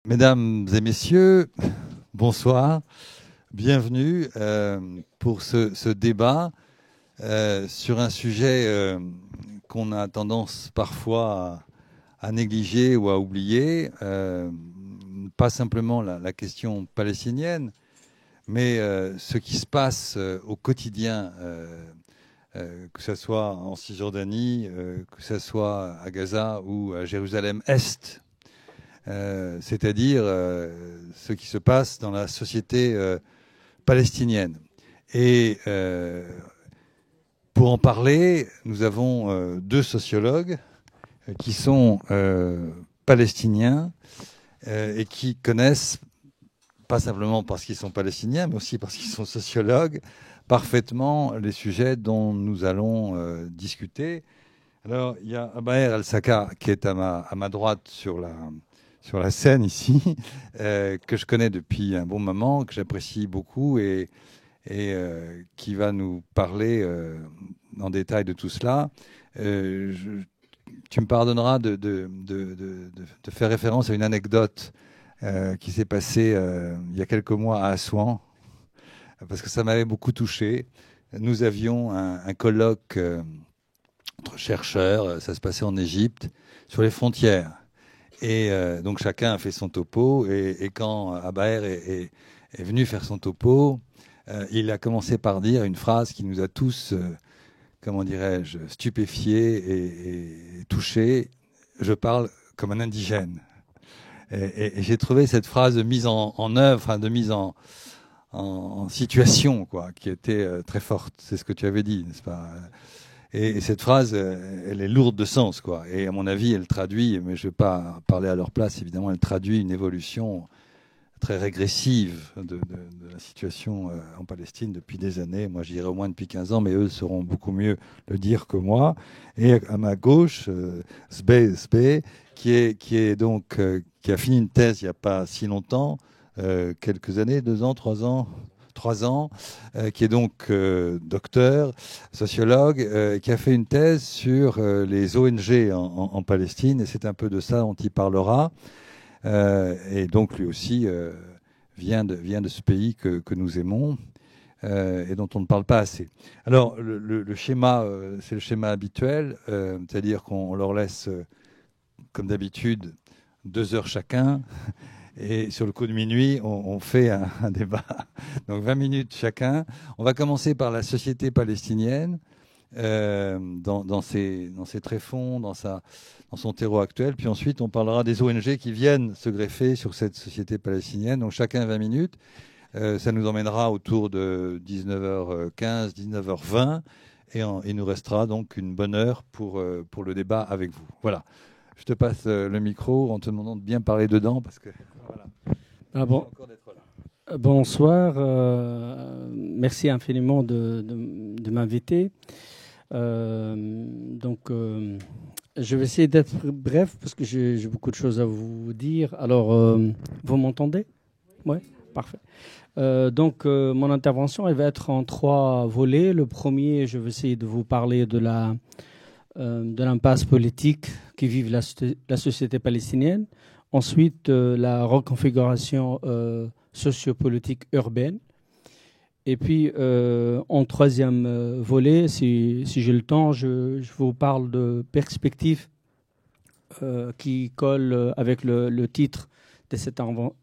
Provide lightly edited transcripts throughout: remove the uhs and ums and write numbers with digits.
Mesdames et messieurs, bonsoir, bienvenue pour ce débat sur un sujet qu'on a tendance parfois à négliger ou à oublier, pas simplement la question palestinienne, mais ce qui se passe au quotidien, que ce soit en Cisjordanie, que ce soit à Gaza ou à Jérusalem-Est. C'est-à-dire ce qui se passe dans la société palestinienne. Et pour en parler, nous avons deux sociologues qui sont palestiniens et qui connaissent, pas simplement parce qu'ils sont palestiniens, mais aussi parce qu'ils sont sociologues, parfaitement les sujets dont nous allons discuter. Alors, il y a Abaher El-Saka qui est à ma droite sur la scène ici, que je connais depuis un bon moment, que j'apprécie beaucoup et qui va nous parler en détail de tout cela. Tu me pardonneras de faire référence à une anecdote qui s'est passée il y a quelques mois à Assouan, parce que ça m'avait beaucoup touché. Nous avions un colloque entre chercheurs, ça se passait en Égypte, sur les frontières. Et donc chacun a fait son topo. Et quand Abaher est venu faire son topo, il a commencé par dire une phrase qui nous a tous, comment dirais-je, stupéfiés et touchés. Je parle comme un indigène. Et j'ai trouvé cette phrase de mise en œuvre, de mise en situation, quoi, qui était très forte. C'est ce que tu avais dit, n'est-ce pas ? Et cette phrase, elle est lourde de sens, quoi. Et à mon avis, elle traduit, mais je ne vais pas parler à leur place, évidemment, elle traduit une évolution très régressive de la situation en Palestine depuis des années. Moi, je dirais au moins depuis 15 ans, mais eux sauront beaucoup mieux le dire que moi. Et à ma gauche, Zbe, qui a fini une thèse il n'y a pas si longtemps, quelques années, 2 ans, 3 ans, qui est donc docteur, sociologue, qui a fait une thèse sur les ONG en Palestine, et c'est un peu de ça dont il parlera. Et donc lui aussi vient de ce pays que nous aimons et dont on ne parle pas assez. Alors le schéma, c'est le schéma habituel, c'est-à-dire qu'on leur laisse, comme d'habitude, 2 heures chacun. Et sur le coup de minuit, on fait un débat. Donc 20 minutes chacun. On va commencer par la société palestinienne, dans ses tréfonds, dans son terreau actuel. Puis ensuite, on parlera des ONG qui viennent se greffer sur cette société palestinienne. Donc chacun 20 minutes. Ça nous emmènera autour de 19h15, 19h20. Et il nous restera donc une bonne heure pour le débat avec vous. Voilà. Je te passe le micro en te demandant de bien parler dedans parce que voilà. Ah bon. Bonsoir, merci infiniment de m'inviter. Je vais essayer d'être bref parce que j'ai beaucoup de choses à vous dire. Alors, vous m'entendez ? Oui, parfait. Mon intervention, elle va être en 3 volets. Le premier, je vais essayer de vous parler de l'impasse politique qui vive la société palestinienne. Ensuite, la reconfiguration sociopolitique urbaine. Et puis, en troisième volet, si j'ai le temps, je vous parle de perspectives qui collent avec le titre de cette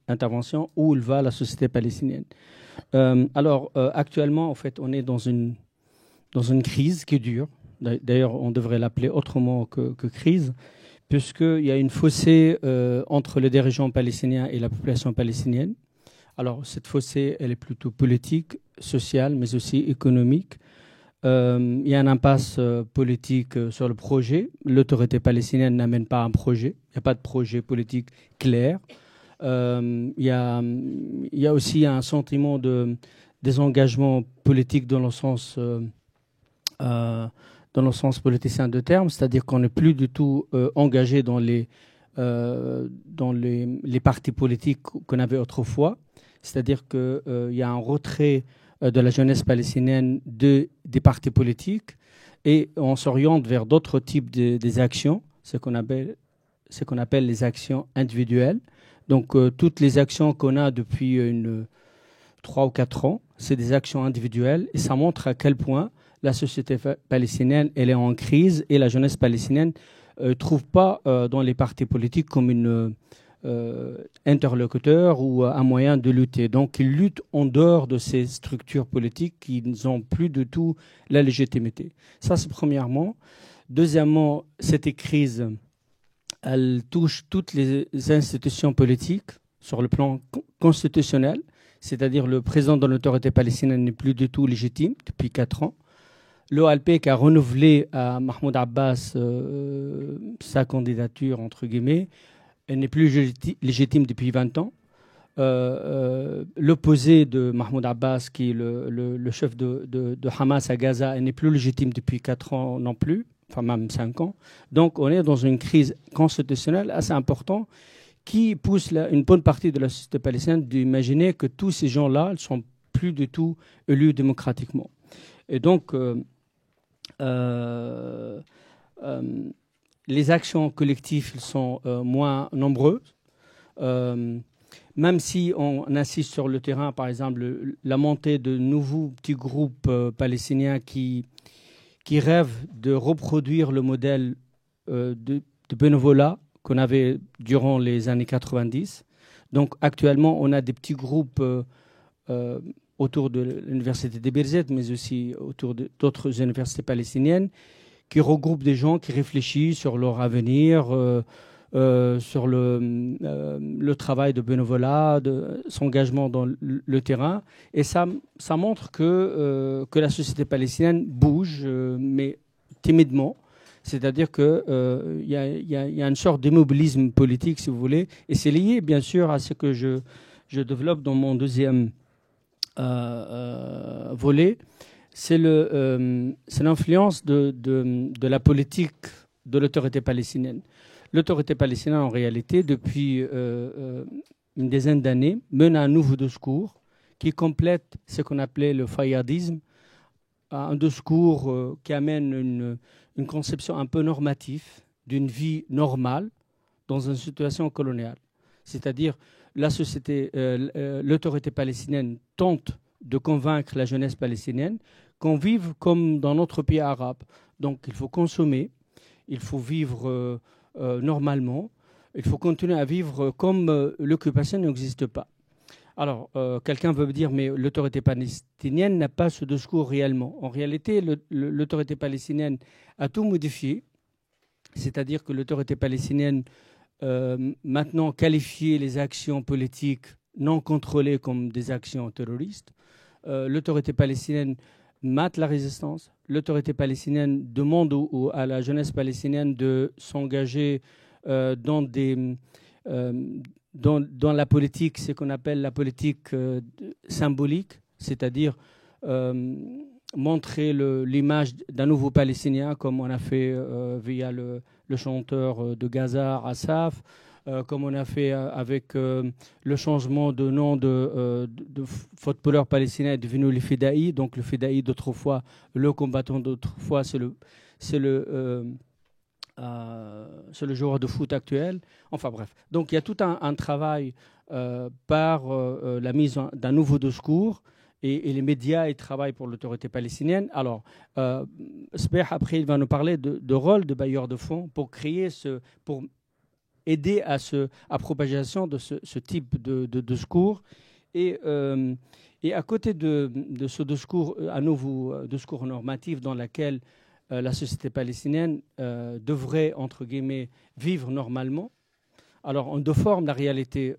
intervention, où il va la société palestinienne. Actuellement, en fait, on est dans une crise qui dure. D'ailleurs, on devrait l'appeler autrement que crise, puisqu'il y a une fossé entre les dirigeants palestiniens et la population palestinienne. Alors, cette fossé, elle est plutôt politique, sociale, mais aussi économique. Il y a une impasse politique sur le projet. L'autorité palestinienne n'amène pas un projet. Il n'y a pas de projet politique clair. Il y a aussi un sentiment de désengagement politique dans le sens politicien de terme, c'est-à-dire qu'on n'est plus du tout engagé dans les partis politiques qu'on avait autrefois. C'est-à-dire qu'il y a un retrait de la jeunesse palestinienne des partis politiques et on s'oriente vers d'autres types des actions, ce qu'on appelle les actions individuelles. Donc, toutes les actions qu'on a depuis 3 ou 4 ans, c'est des actions individuelles et ça montre à quel point la société palestinienne elle est en crise et la jeunesse palestinienne ne trouve pas dans les partis politiques comme une interlocuteur ou un moyen de lutter. Donc, ils luttent en dehors de ces structures politiques qui n'ont plus du tout la légitimité. Ça, c'est premièrement. Deuxièmement, cette crise, elle touche toutes les institutions politiques sur le plan constitutionnel, c'est-à-dire le président de l'autorité palestinienne n'est plus du tout légitime depuis 4 ans. L'OLP qui a renouvelé à Mahmoud Abbas sa candidature, entre guillemets, elle n'est plus légitime depuis 20 ans. L'opposé de Mahmoud Abbas, qui est le chef de Hamas à Gaza, elle n'est plus légitime depuis 4 ans non plus, enfin même 5 ans. Donc on est dans une crise constitutionnelle assez importante qui pousse une bonne partie de la société palestinienne d'imaginer que tous ces gens-là ne sont plus du tout élus démocratiquement. Et donc, les actions collectives sont moins nombreuses. Même si on assiste sur le terrain, par exemple, la montée de nouveaux petits groupes palestiniens qui rêvent de reproduire le modèle de bénévolat qu'on avait durant les années 90. Donc actuellement, on a des petits groupes autour de l'université de Birzeit, mais aussi autour d'autres universités palestiniennes, qui regroupent des gens qui réfléchissent sur leur avenir, sur le travail de bénévolat, son engagement dans le terrain. Et ça montre que la société palestinienne bouge, mais timidement. C'est-à-dire qu'il y a une sorte d'immobilisme politique, si vous voulez. Et c'est lié, bien sûr, à ce que je développe dans mon deuxième volet. C'est l'influence de la politique de l'autorité palestinienne. L'autorité palestinienne, en réalité, depuis une dizaine d'années, mène un nouveau discours qui complète ce qu'on appelait le fayyadisme, un discours qui amène une conception un peu normative d'une vie normale dans une situation coloniale. C'est-à-dire, l'autorité palestinienne tente de convaincre la jeunesse palestinienne qu'on vive comme dans notre pays arabe. Donc, il faut consommer, il faut vivre normalement, il faut continuer à vivre comme l'occupation n'existe pas. Alors, quelqu'un veut me dire, mais l'autorité palestinienne n'a pas ce discours réellement. En réalité, l'autorité palestinienne a tout modifié, c'est-à-dire que l'autorité palestinienne maintenant qualifie les actions politiques non contrôlées comme des actions terroristes. L'autorité palestinienne mate la résistance. L'autorité palestinienne demande à la jeunesse palestinienne de s'engager dans la politique, ce qu'on appelle la politique symbolique, c'est-à-dire montrer l'image d'un nouveau Palestinien, comme on a fait via le chanteur de Gaza, Assaf, comme on a fait avec le changement de nom de footballeur palestinien devenu le Fidaï. Donc le Fidaï d'autrefois, le combattant d'autrefois, c'est le joueur de foot actuel. Enfin bref. Donc il y a tout un travail par la mise d'un nouveau discours et les médias ils travaillent pour l'autorité palestinienne. Alors, Sbeh, après, il va nous parler de rôle de bailleur de fonds pour créer pour aider à propagation de ce type de discours. Et à côté de ce discours, un nouveau discours normatif dans lequel la société palestinienne devrait, entre guillemets, vivre normalement. Alors, on déforme la réalité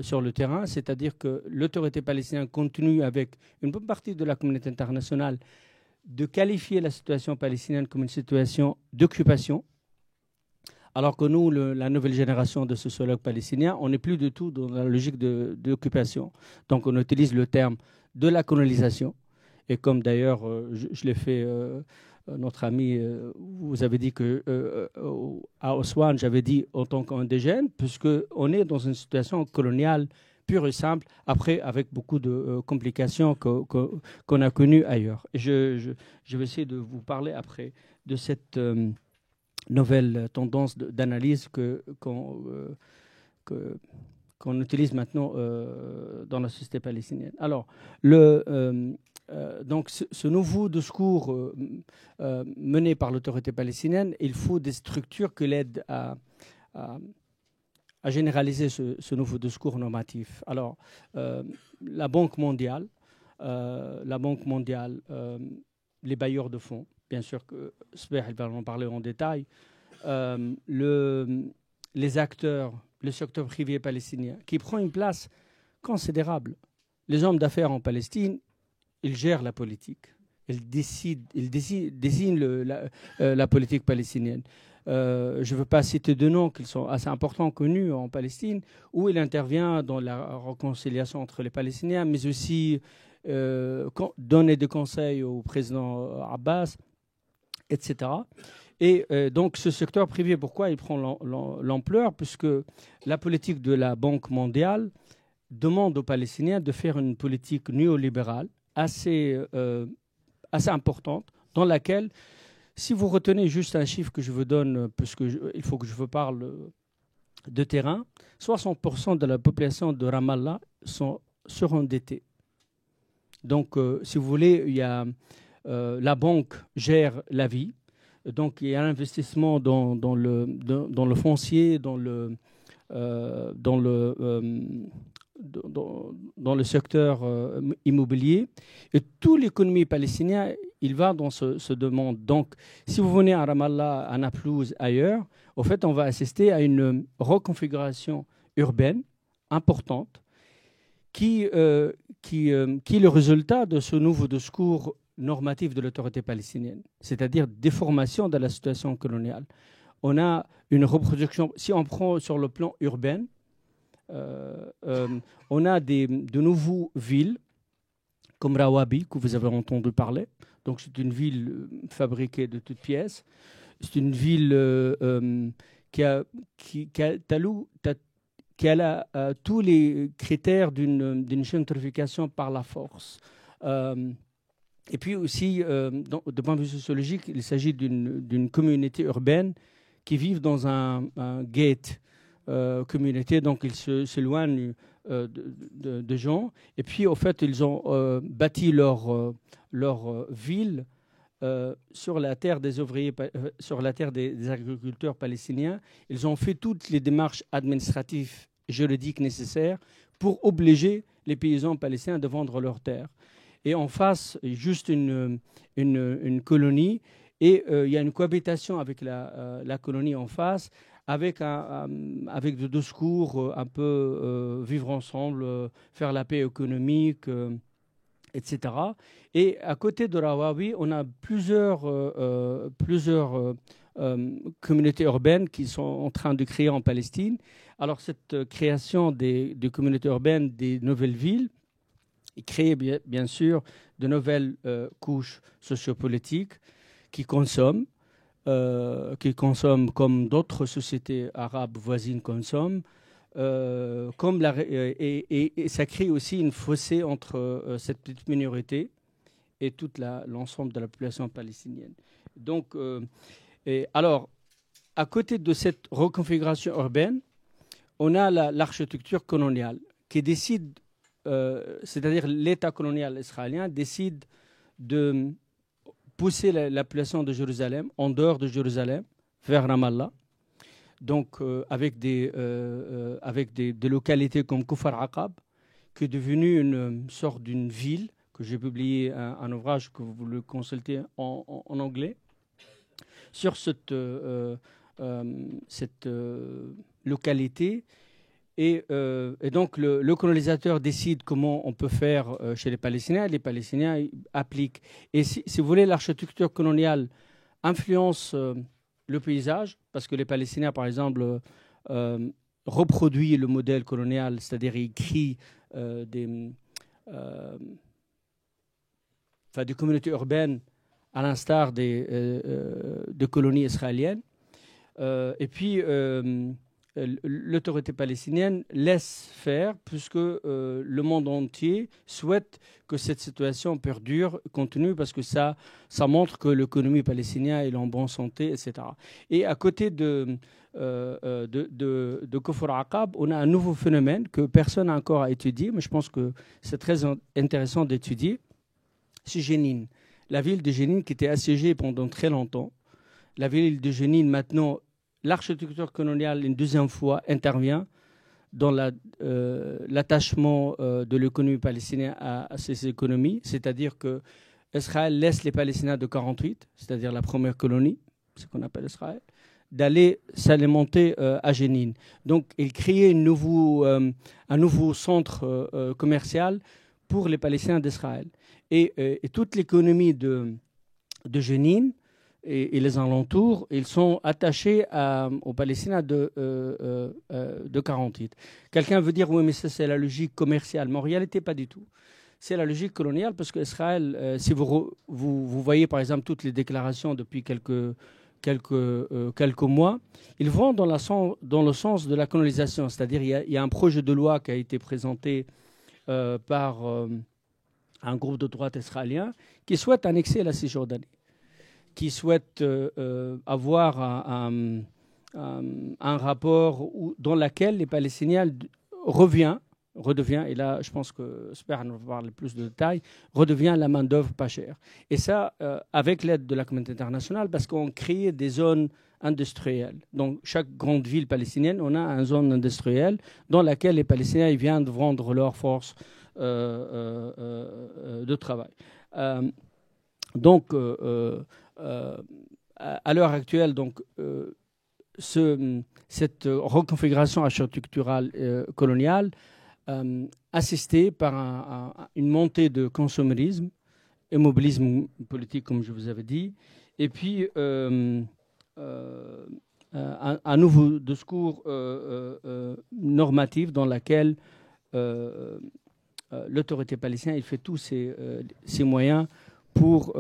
sur le terrain, c'est-à-dire que l'autorité palestinienne continue avec une bonne partie de la communauté internationale de qualifier la situation palestinienne comme une situation d'occupation, alors que nous, la nouvelle génération de sociologues palestiniens, on n'est plus du tout dans la logique d'occupation. Donc, on utilise le terme de la colonisation. Et comme d'ailleurs, je l'ai fait... notre ami, vous avez dit qu'à Oswan, j'avais dit en tant qu'indigène, puisqu'on est dans une situation coloniale pure et simple, après avec beaucoup de complications qu'on a connues ailleurs. Et je vais essayer de vous parler après de cette nouvelle tendance d'analyse qu'on utilise maintenant dans la société palestinienne. Alors, donc ce nouveau discours mené par l'autorité palestinienne, il faut des structures qui l'aident à généraliser ce nouveau discours normatif. Alors, la Banque mondiale, les bailleurs de fonds, bien sûr que Sber va en parler en détail, les acteurs, le secteur privé palestinien, qui prend une place considérable. Les hommes d'affaires en Palestine, ils gèrent la politique. Ils désignent la politique palestinienne. Je ne veux pas citer de noms qui sont assez importants, connus en Palestine, où il intervient dans la réconciliation entre les Palestiniens, mais aussi donner des conseils au président Abbas, etc. Et donc ce secteur privé, pourquoi il prend l'ampleur? Puisque la politique de la Banque mondiale demande aux Palestiniens de faire une politique néolibérale assez importante, dans laquelle, si vous retenez juste un chiffre que je vous donne, puisque il faut que je vous parle de terrain, 60% de la population de Ramallah sont surendettée. Donc, si vous voulez, la banque gère la vie. Donc, il y a un investissement dans le foncier, dans le secteur immobilier. Et toute l'économie palestinienne, il va dans ce domaine. Donc, si vous venez à Ramallah, à Naplouse, ailleurs, au fait, on va assister à une reconfiguration urbaine importante qui est le résultat de ce nouveau discours normatif de l'autorité palestinienne, c'est-à-dire déformation de la situation coloniale. On a une reproduction, si on prend sur le plan urbain, on a de nouveaux villes, comme Rawabi, que vous avez entendu parler. Donc c'est une ville fabriquée de toutes pièces. C'est une ville qui a tous les critères d'une gentrification par la force. Et puis aussi, de point de vue sociologique, il s'agit d'une communauté urbaine qui vit dans un gate communauté, donc ils s'éloignent de gens. Et puis, au fait, ils ont bâti leur ville sur la terre des ouvriers, sur la terre des agriculteurs palestiniens. Ils ont fait toutes les démarches administratives et juridiques nécessaires pour obliger les paysans palestiniens de vendre leurs terres. Et en face, juste une colonie, et il y a une cohabitation avec la colonie en face, avec des discours un peu vivre ensemble, faire la paix économique, etc. Et à côté de Rawabi, on a plusieurs communautés urbaines qui sont en train de créer en Palestine. Alors cette création des communautés urbaines, des nouvelles villes, crée bien sûr de nouvelles couches sociopolitiques qui consomment comme d'autres sociétés arabes voisines consomment, et ça crée aussi une fossé entre cette petite minorité et toute l'ensemble de la population palestinienne. Donc, alors, à côté de cette reconfiguration urbaine, on a l'architecture coloniale qui décide, c'est-à-dire l'État colonial israélien décide de pousser la population de Jérusalem, en dehors de Jérusalem, vers Ramallah. Donc, avec des localités comme Kufar Aqab, qui est devenue une sorte d'une ville, que j'ai publié un ouvrage que vous le consultez en anglais, sur cette localité. Et donc, le colonisateur décide comment on peut faire chez les Palestiniens. Les Palestiniens appliquent. Et si vous voulez, l'architecture coloniale influence le paysage, parce que les Palestiniens, par exemple, reproduisent le modèle colonial, c'est-à-dire ils créent des communautés urbaines à l'instar des colonies israéliennes. Et puis, l'autorité palestinienne laisse faire, puisque le monde entier souhaite que cette situation perdure, continue, parce que ça montre que l'économie palestinienne est en bonne santé, etc. Et à côté de Kfar Aqab, on a un nouveau phénomène que personne n'a encore étudié, mais je pense que c'est très intéressant d'étudier. C'est Jénine, la ville de Jénine qui était assiégée pendant très longtemps. La ville de Jénine, maintenant, l'architecture coloniale, une deuxième fois, intervient dans l'attachement de l'économie palestinienne à ces économies, c'est-à-dire que Israël laisse les Palestiniens de 48, c'est-à-dire la première colonie, ce qu'on appelle Israël, d'aller s'alimenter à Jénine. Donc, il crée un nouveau centre commercial pour les Palestiniens d'Israël. Et toute l'économie de Jénine et les alentours, ils sont attachés aux Palestiniens de 48. Quelqu'un veut dire, oui, mais ça, c'est la logique commerciale. Mais en réalité, pas du tout. C'est la logique coloniale parce qu'Israël, si vous voyez, par exemple, toutes les déclarations depuis quelques mois, ils vont dans le sens de la colonisation. C'est-à-dire, il y a un projet de loi qui a été présenté par un groupe de droite israélien qui souhaite annexer la Cisjordanie, qui souhaite avoir un rapport dans lequel les Palestiniens redevient, et là je pense que Sper nous va parler plus de détails, redevient la main-d'œuvre pas chère. Et ça, avec l'aide de la communauté internationale, parce qu'on crée des zones industrielles. Donc chaque grande ville palestinienne, on a une zone industrielle dans laquelle les Palestiniens ils viennent de vendre leurs forces de travail. Donc, à l'heure actuelle, donc, cette reconfiguration architecturale coloniale, assistée par une montée de consommérisme, immobilisme politique, comme je vous avais dit, et puis un nouveau discours normatif dans lequel l'autorité palestinienne il fait tous ses moyens pour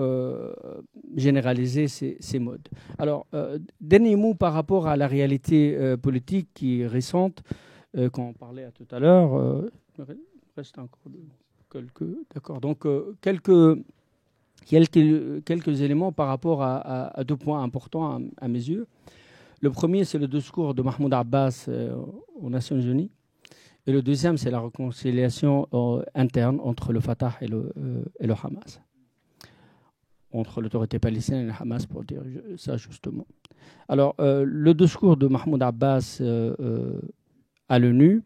généraliser ces modes. Alors, dernier mot par rapport à la réalité politique qui est récente, quand on parlait tout à l'heure. Il reste encore quelques... D'accord. Donc, quelques éléments par rapport à deux points importants à mes yeux. Le premier, c'est le discours de Mahmoud Abbas aux Nations Unies. Et le deuxième, c'est la réconciliation interne entre le Fatah et le Hamas. Entre l'autorité palestinienne et le Hamas, pour dire ça justement. Alors, le discours de Mahmoud Abbas à l'ONU,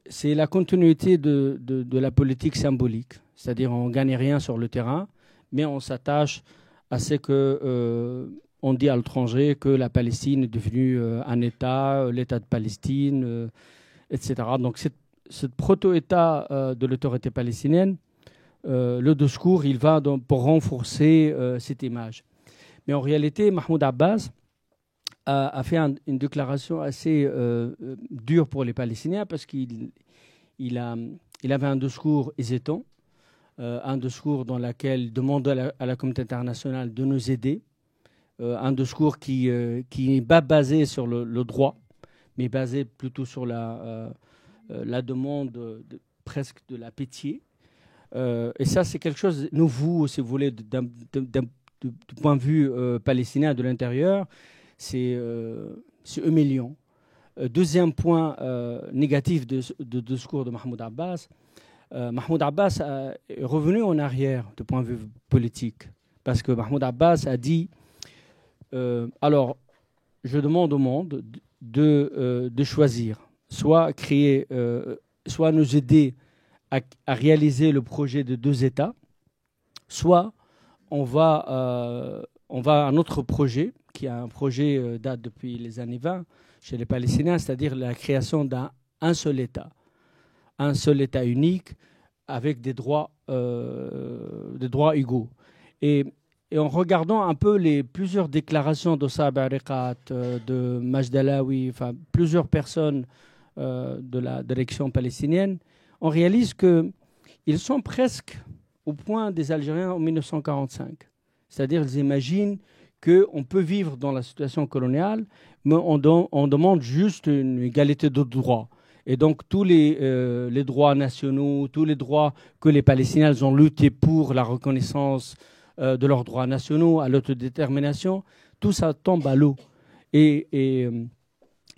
c'est la continuité de la politique symbolique. C'est-à-dire, on ne gagne rien sur le terrain, mais on s'attache à ce que... on dit à l'étranger que la Palestine est devenue un État, l'État de Palestine, etc. Donc, ce proto-État de l'autorité palestinienne, le discours, il va pour renforcer cette image. Mais en réalité, Mahmoud Abbas a fait une déclaration assez dure pour les Palestiniens parce qu'il avait un discours hésitant, un discours dans lequel il demande à la communauté internationale de nous aider, un discours qui n'est pas basé sur le droit, mais basé plutôt sur la demande presque de la pitié. Et ça, c'est quelque chose de nouveau, si vous voulez, du point de vue palestinien de l'intérieur, c'est humiliant. Deuxième point négatif de discours de Mahmoud Abbas, Mahmoud Abbas est revenu en arrière du point de vue politique, parce que Mahmoud Abbas a dit alors, je demande au monde de choisir, soit créer, soit nous aider à réaliser le projet de deux États, soit on va à un autre projet, qui est un projet date depuis les années 20 chez les Palestiniens, c'est-à-dire la création d'un seul État unique avec des droits égaux. Et en regardant un peu plusieurs déclarations de Saeb Erekat, de Majd Alaoui, enfin plusieurs personnes de la direction palestinienne, on réalise qu'ils sont presque au point des Algériens en 1945. C'est-à-dire qu'ils imaginent qu'on peut vivre dans la situation coloniale, mais on demande juste une égalité de droits. Et donc tous les droits nationaux, tous les droits que les Palestiniens ont lutté pour la reconnaissance de leurs droits nationaux, à l'autodétermination, tout ça tombe à l'eau. Et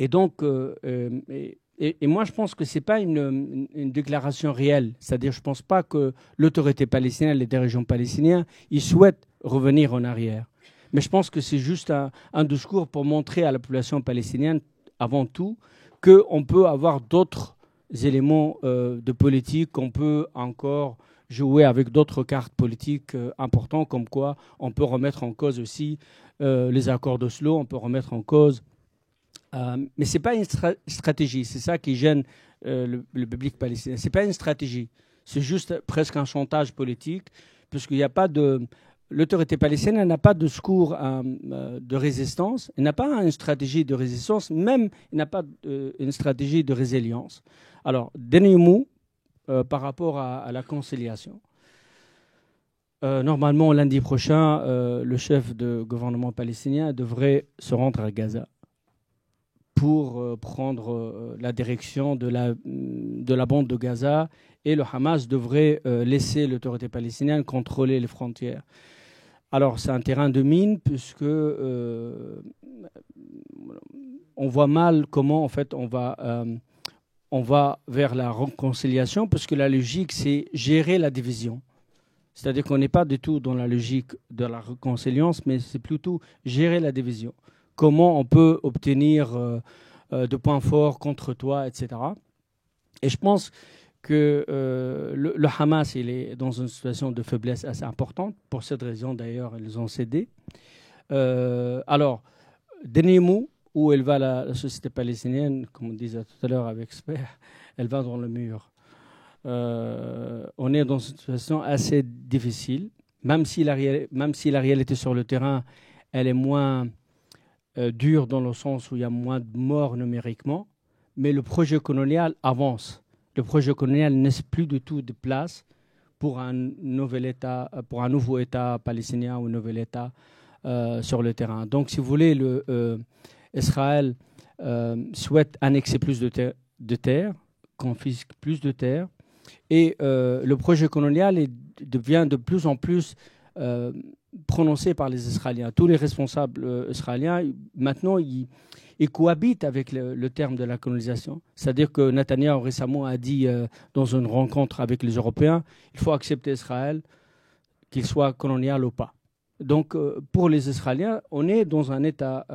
donc, moi, je pense que ce n'est pas une déclaration réelle. C'est-à-dire, je ne pense pas que l'autorité palestinienne, les dirigeants palestiniens, ils souhaitent revenir en arrière. Mais je pense que c'est juste un discours pour montrer à la population palestinienne, avant tout, qu'on peut avoir d'autres éléments de politique, qu'on peut encore jouer avec d'autres cartes politiques importantes, comme quoi on peut remettre en cause aussi les accords d'Oslo, on peut remettre en cause... mais ce n'est pas une stratégie, c'est ça qui gêne le public palestinien. Ce n'est pas une stratégie, c'est juste presque un chantage politique, puisqu'il n'y a pas de... L'autorité palestinienne n'a pas de discours de résistance, elle n'a pas une stratégie de résistance, même elle n'a pas une stratégie de résilience. Alors, dernier mot par rapport à la conciliation. Normalement, lundi prochain, le chef de gouvernement palestinien devrait se rendre à Gaza pour prendre la direction de la bande de Gaza, et le Hamas devrait laisser l'autorité palestinienne contrôler les frontières. Alors, c'est un terrain de mine, puisque on voit mal comment, en fait, on va vers la réconciliation, parce que la logique, c'est gérer la division. C'est-à-dire qu'on n'est pas du tout dans la logique de la réconciliation, mais c'est plutôt gérer la division. Comment on peut obtenir de points forts contre toi, etc. Et je pense que le Hamas, il est dans une situation de faiblesse assez importante. Pour cette raison, d'ailleurs, ils ont cédé. Alors, dernier mot, où elle va la société palestinienne, comme on disait tout à l'heure avec Expert, elle va dans le mur. On est dans une situation assez difficile, même si la réalité sur le terrain, elle est moins dure dans le sens où il y a moins de morts numériquement, mais le projet colonial avance. Le projet colonial ne laisse plus du tout de place pour un nouvel État, pour un nouveau État palestinien ou un nouvel État sur le terrain. Donc, si vous voulez, Israël souhaite annexer plus de terres, confisque plus de terres, et le projet colonial devient de plus en plus prononcé par les Israéliens. Tous les responsables israéliens, maintenant, ils cohabitent avec le terme de la colonisation. C'est-à-dire que Netanyahou récemment a dit dans une rencontre avec les Européens, il faut accepter Israël, qu'il soit colonial ou pas. Donc, pour les Israéliens, on est dans un État,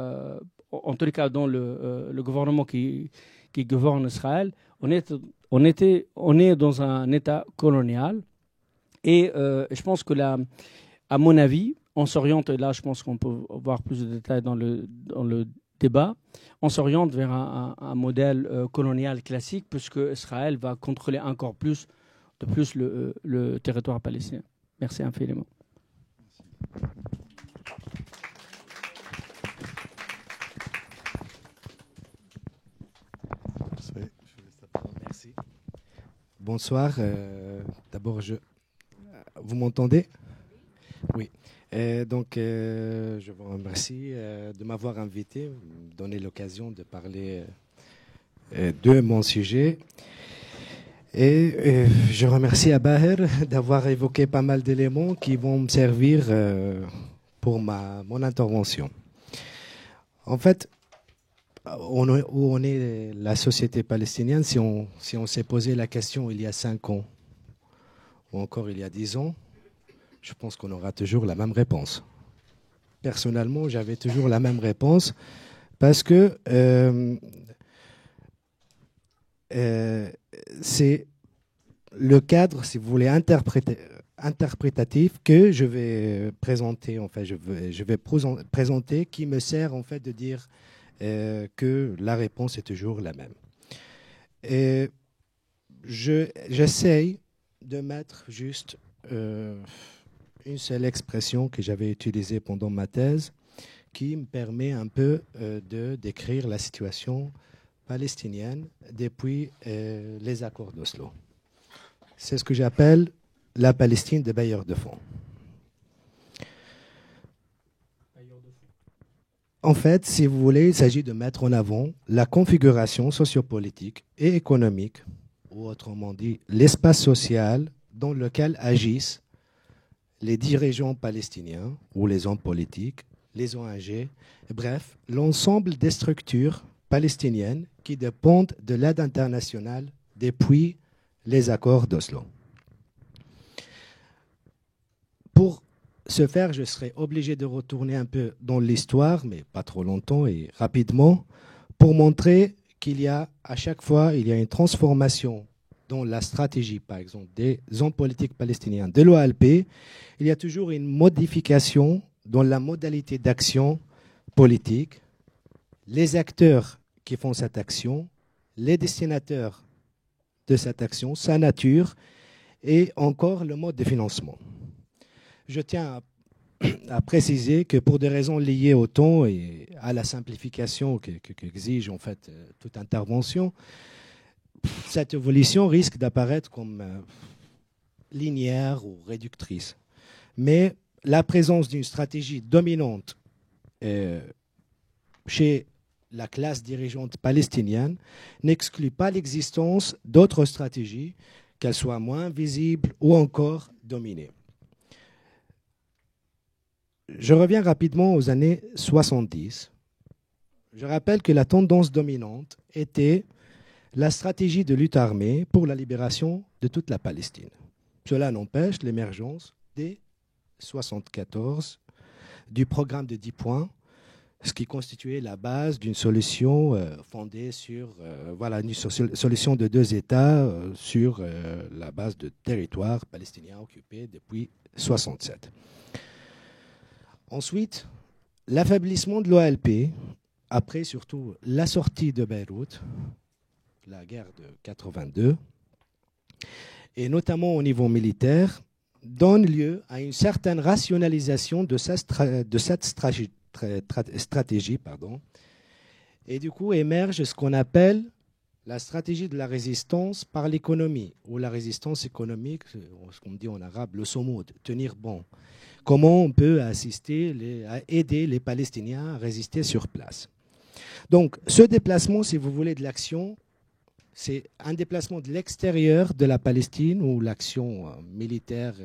en tout cas dans le gouvernement qui gouverne Israël, on est dans un État colonial. Et je pense que là, à mon avis, on s'oriente, et là je pense qu'on peut avoir plus de détails dans le débat, on s'oriente vers un modèle colonial classique, puisque Israël va contrôler encore plus le territoire palestinien. Merci infiniment. Merci. Bonsoir. D'abord, vous m'entendez? Oui. Je vous remercie de m'avoir invité, me donner l'occasion de parler de mon sujet. Et je remercie Abaher d'avoir évoqué pas mal d'éléments qui vont me servir pour mon intervention. En fait, où on est la société palestinienne, si on s'est posé la question il y a 5 ans ou encore il y a 10 ans, je pense qu'on aura toujours la même réponse. Personnellement, j'avais toujours la même réponse parce que c'est le cadre, si vous voulez, interprétatif que je vais présenter, en fait, je vais présenter, qui me sert en fait de dire que la réponse est toujours la même. Et j'essaye de mettre juste une seule expression que j'avais utilisée pendant ma thèse, qui me permet un peu de décrire la situation palestinienne depuis les accords d'Oslo. C'est ce que j'appelle la Palestine des bailleurs de fonds. en fait, si vous voulez, il s'agit de mettre en avant la configuration sociopolitique et économique, ou autrement dit, l'espace social dans lequel agissent les dirigeants palestiniens ou les hommes politiques, les ONG, bref, l'ensemble des structures palestiniennes qui dépendent de l'aide internationale depuis les accords d'Oslo. Pour ce faire, je serai obligé de retourner un peu dans l'histoire, mais pas trop longtemps et rapidement, pour montrer qu'il y a, à chaque fois, il y a une transformation dans la stratégie, par exemple, des hommes politiques palestiniens de l'OALP. Il y a toujours une modification dans la modalité d'action politique, les acteurs qui font cette action, les destinataires de cette action, sa nature et encore le mode de financement. Je tiens à préciser que pour des raisons liées au temps et à la simplification qu'exige en fait toute intervention, cette évolution risque d'apparaître comme linéaire ou réductrice. Mais la présence d'une stratégie dominante chez la classe dirigeante palestinienne n'exclut pas l'existence d'autres stratégies, qu'elles soient moins visibles ou encore dominées. Je reviens rapidement aux années 70. Je rappelle que la tendance dominante était la stratégie de lutte armée pour la libération de toute la Palestine. Cela n'empêche l'émergence dès 1974 du programme de 10 points, ce qui constituait la base d'une solution fondée sur une solution de 2 États sur la base de territoires palestiniens occupés depuis 1967. Ensuite, l'affaiblissement de l'OLP, après surtout la sortie de Beyrouth, la guerre de 82, et notamment au niveau militaire, donne lieu à une certaine rationalisation de cette stratégie. Et du coup émerge ce qu'on appelle la stratégie de la résistance par l'économie, ou la résistance économique, ce qu'on dit en arabe, le somoud, tenir bon. Comment on peut aider les Palestiniens à résister sur place. Donc, ce déplacement, si vous voulez, de l'action, c'est un déplacement de l'extérieur de la Palestine où l'action militaire,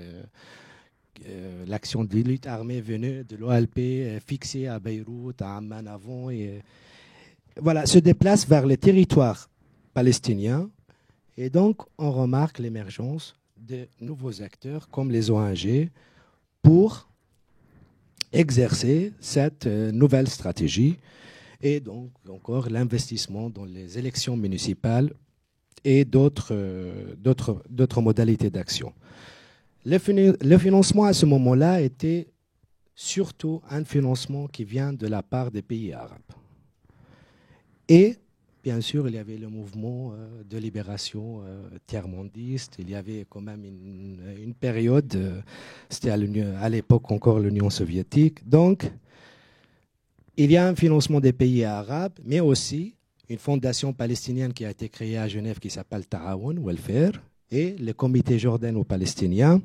l'action de lutte armée venue de l'OLP, fixée à Beyrouth, à Amman avant, se déplace vers les territoires palestiniens. Et donc, on remarque l'émergence de nouveaux acteurs comme les ONG, pour exercer cette nouvelle stratégie et donc encore l'investissement dans les élections municipales et d'autres modalités d'action. Le financement à ce moment-là était surtout un financement qui vient de la part des pays arabes. Et bien sûr, il y avait le mouvement de libération tiers-mondiste. Il y avait quand même une période, c'était à l'époque encore l'Union soviétique. Donc, il y a un financement des pays arabes, mais aussi une fondation palestinienne qui a été créée à Genève qui s'appelle Ta'aoun Welfare et le comité jordano-palestinien.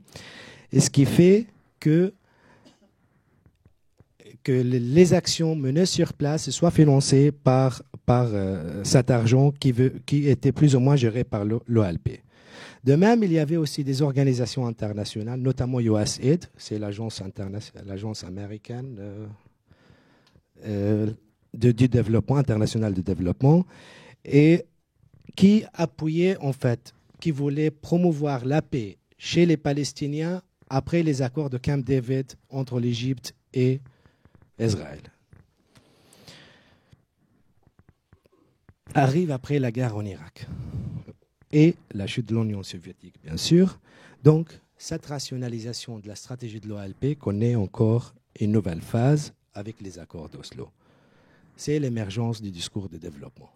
Et ce qui fait que les actions menées sur place soient financées par cet argent qui était plus ou moins géré par l'OLP. De même, il y avait aussi des organisations internationales, notamment USAID, c'est l'agence américaine du développement, international de développement, et qui appuyait en fait, qui voulait promouvoir la paix chez les Palestiniens après les accords de Camp David entre l'Égypte et Israël. Arrive après la guerre en Irak et la chute de l'Union soviétique, bien sûr. Donc, cette rationalisation de la stratégie de l'OLP connaît encore une nouvelle phase avec les accords d'Oslo. C'est l'émergence du discours de développement.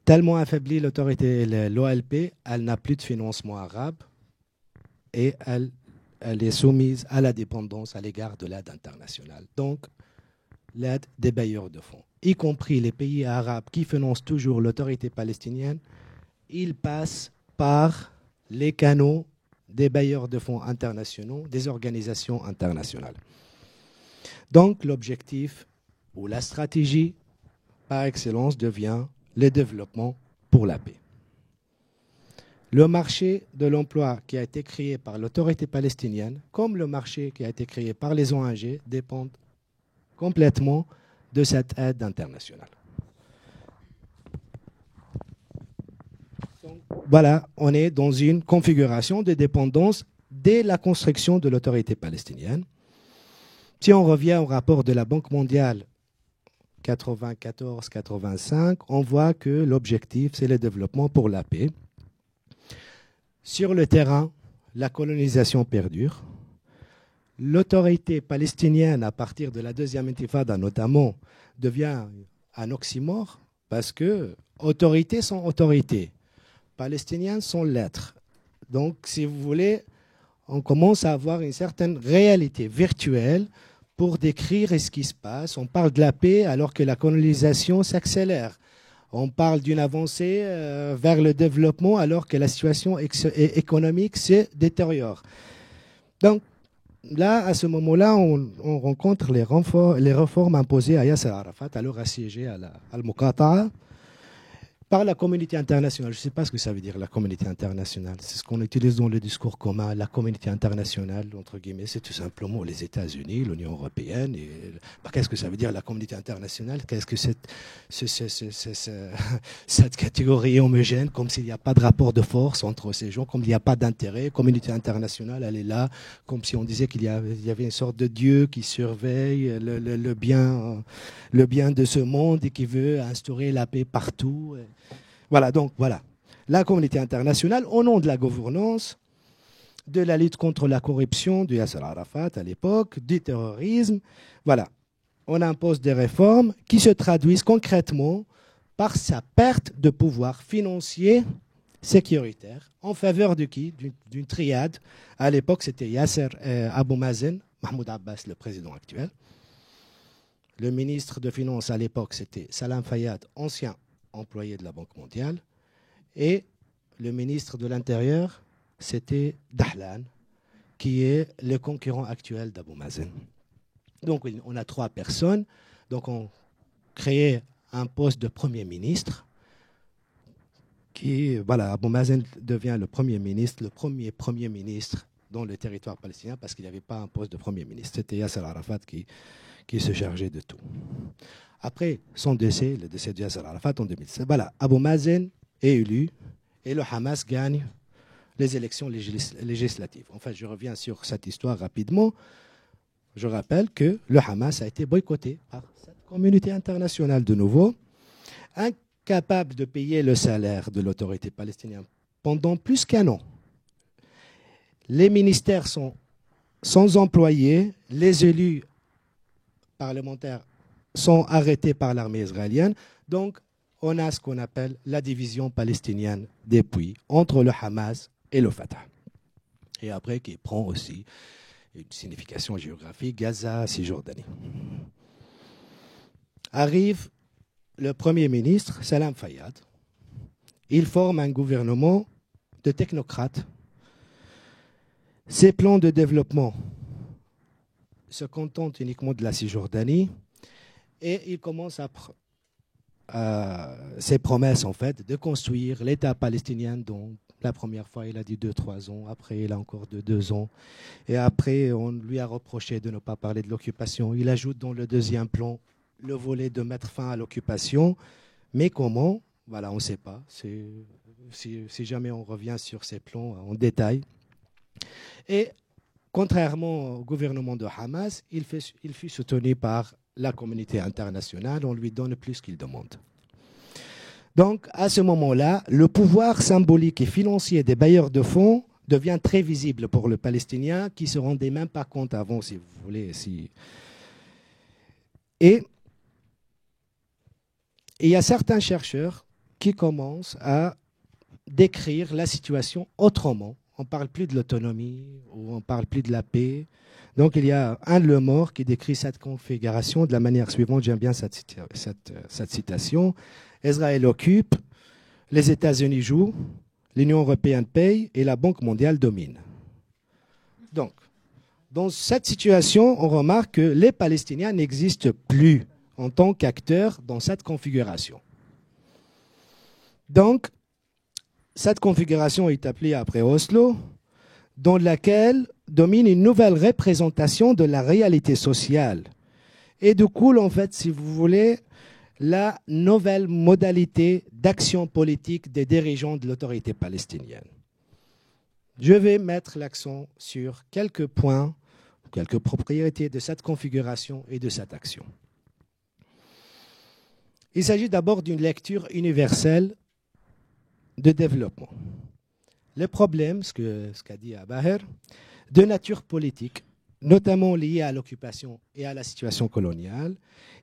Tellement affaiblie l'autorité, l'OLP, elle n'a plus de financement arabe et elle est soumise à la dépendance à l'égard de l'aide internationale. Donc, l'aide des bailleurs de fonds, y compris les pays arabes qui financent toujours l'autorité palestinienne, ils passent par les canaux des bailleurs de fonds internationaux, des organisations internationales. Donc l'objectif ou la stratégie par excellence devient le développement pour la paix. Le marché de l'emploi qui a été créé par l'autorité palestinienne, comme le marché qui a été créé par les ONG, dépendent complètement de cette aide internationale. Donc, voilà, on est dans une configuration de dépendance dès la construction de l'autorité palestinienne. Si on revient au rapport de la Banque mondiale 94-85, on voit que l'objectif, c'est le développement pour la paix. Sur le terrain, la colonisation perdure. L'autorité palestinienne, à partir de la deuxième intifada notamment, devient un oxymore parce que autorités sont autorités, palestiniens sont l'être. Donc, si vous voulez, on commence à avoir une certaine réalité virtuelle pour décrire ce qui se passe. On parle de la paix alors que la colonisation s'accélère. On parle d'une avancée vers le développement alors que la situation économique se détériore. Donc là, à ce moment-là, on rencontre les réformes imposées à Yasser Arafat, alors assiégé à Al-Muqata'a, par la communauté internationale. Je ne sais pas ce que ça veut dire, la communauté internationale. C'est ce qu'on utilise dans le discours commun. La communauté internationale, entre guillemets, c'est tout simplement les États-Unis, l'Union européenne. Qu'est-ce que ça veut dire, la communauté internationale? Qu'est-ce que cette catégorie homogène, comme s'il n'y a pas de rapport de force entre ces gens, comme il n'y a pas d'intérêt. Communauté internationale, elle est là, comme si on disait qu'il y avait une sorte de Dieu qui surveille le bien de ce monde et qui veut instaurer la paix partout. Voilà, donc voilà. La communauté internationale, au nom de la gouvernance, de la lutte contre la corruption de Yasser Arafat à l'époque, du terrorisme, voilà. On impose des réformes qui se traduisent concrètement par sa perte de pouvoir financier sécuritaire en faveur de qui? D'une triade. À l'époque, c'était Yasser Abou Mazen, Mahmoud Abbas, le président actuel. Le ministre de Finances à l'époque, c'était Salam Fayyad, ancien employé de la Banque mondiale. Et le ministre de l'Intérieur, c'était Dahlan, qui est le concurrent actuel d'Abou Mazen. Donc, on a 3 personnes. Donc, on crée un poste de Premier ministre qui, voilà, Abou Mazen devient le Premier ministre, le premier Premier ministre dans le territoire palestinien parce qu'il n'y avait pas un poste de Premier ministre. C'était Yasser Arafat qui se chargeait de tout. Après son décès, le décès de Yasser Arafat en 2007, voilà, Abou Mazen est élu et le Hamas gagne les élections législatives. Enfin, je reviens sur cette histoire rapidement. Je rappelle que le Hamas a été boycotté par cette communauté internationale de nouveau, incapable de payer le salaire de l'autorité palestinienne pendant plus qu'un an. Les ministères sont sans employés, les élus parlementaires sont arrêtés par l'armée israélienne. Donc, on a ce qu'on appelle la division palestinienne des puits entre le Hamas et le Fatah. Et après, qui prend aussi une signification géographique, Gaza, Cisjordanie. Arrive le Premier ministre, Salam Fayyad. Il forme un gouvernement de technocrates. Ses plans de développement se contentent uniquement de la Cisjordanie et il commence ses promesses en fait de construire l'État palestinien dont la première fois il a dit 2-3 ans, après il a encore de 2 ans et après on lui a reproché de ne pas parler de l'occupation. Il ajoute dans le deuxième plan le volet de mettre fin à l'occupation, mais comment? Voilà, on ne sait pas. Si jamais on revient sur ces plans en détail. Et contrairement au gouvernement de Hamas, il fut soutenu par la communauté internationale. On lui donne plus qu'il demande. Donc, à ce moment-là, le pouvoir symbolique et financier des bailleurs de fonds devient très visible pour le Palestinien qui ne se rendait même pas compte avant, si vous voulez. Et il y a certains chercheurs qui commencent à décrire la situation autrement. On ne parle plus de l'autonomie ou on ne parle plus de la paix. Donc, il y a un Lemort qui décrit cette configuration de la manière suivante. J'aime bien cette citation. Israël occupe, les États-Unis jouent, l'Union européenne paye et la Banque mondiale domine. Donc, Dans cette situation, on remarque que les Palestiniens n'existent plus en tant qu'acteurs dans cette configuration. Donc, cette configuration est appelée après Oslo, dans laquelle domine une nouvelle représentation de la réalité sociale. Et du coup, en fait, si vous voulez, la nouvelle modalité d'action politique des dirigeants de l'autorité palestinienne. Je vais mettre l'accent sur quelques points, quelques propriétés de cette configuration et de cette action. Il s'agit d'abord d'une lecture universelle de développement. Les problèmes, ce qu'a dit Abaher, de nature politique, notamment liés à l'occupation et à la situation coloniale,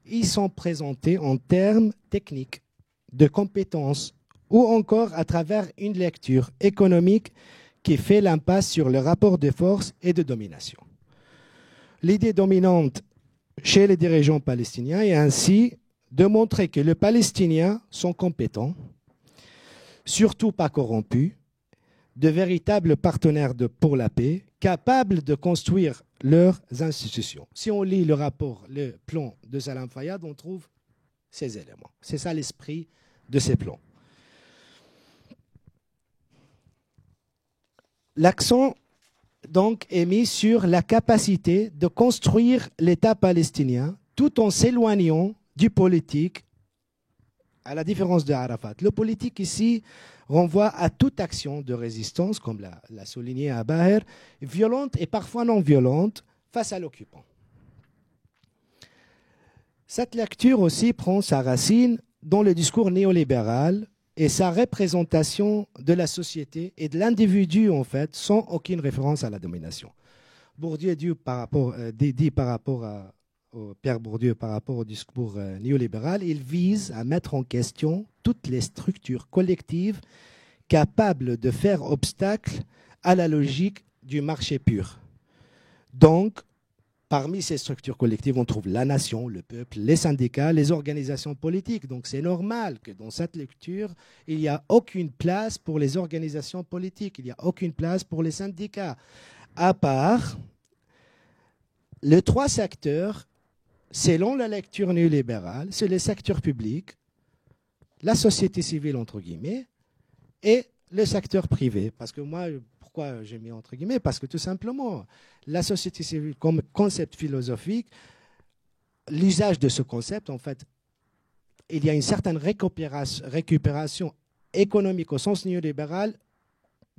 ils sont présentés en termes techniques, de compétences, ou encore à travers une lecture économique qui fait l'impasse sur le rapport de force et de domination. L'idée dominante chez les dirigeants palestiniens est ainsi de montrer que les Palestiniens sont compétents, surtout pas corrompus, de véritables partenaires pour la paix, capables de construire leurs institutions. Si on lit le rapport, le plan de Salam Fayyad, on trouve ces éléments. C'est ça l'esprit de ces plans. L'accent donc est mis sur la capacité de construire l'État palestinien tout en s'éloignant du politique, à la différence de Arafat. Le politique ici renvoie à toute action de résistance, comme l'a souligné Abaher, violente et parfois non violente, face à l'occupant. Cette lecture aussi prend sa racine dans le discours néolibéral et sa représentation de la société et de l'individu, en fait, sans aucune référence à la domination. Bourdieu dit par rapport à Pierre Bourdieu, par rapport au discours néolibéral, il vise à mettre en question toutes les structures collectives capables de faire obstacle à la logique du marché pur. Donc, parmi ces structures collectives, on trouve la nation, le peuple, les syndicats, les organisations politiques. Donc c'est normal que dans cette lecture, il n'y a aucune place pour les organisations politiques, il n'y a aucune place pour les syndicats, à part les trois secteurs, selon la lecture néolibérale, c'est le secteur public, la société civile, entre guillemets, et le secteur privé. Parce que moi, pourquoi j'ai mis entre guillemets? Parce que tout simplement, la société civile comme concept philosophique, l'usage de ce concept, en fait, il y a une certaine récupération économique au sens néolibéral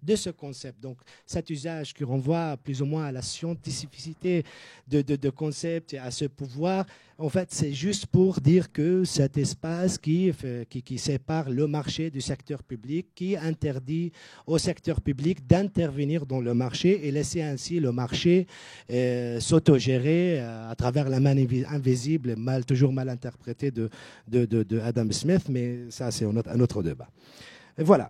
de ce concept. Donc, cet usage qui renvoie plus ou moins à la scientificité de concept et à ce pouvoir, en fait, c'est juste pour dire que cet espace qui sépare le marché du secteur public, qui interdit au secteur public d'intervenir dans le marché et laisser ainsi le marché s'autogérer à travers la main invisible, toujours mal interprétée de Adam Smith, mais ça, c'est un autre débat. Et voilà.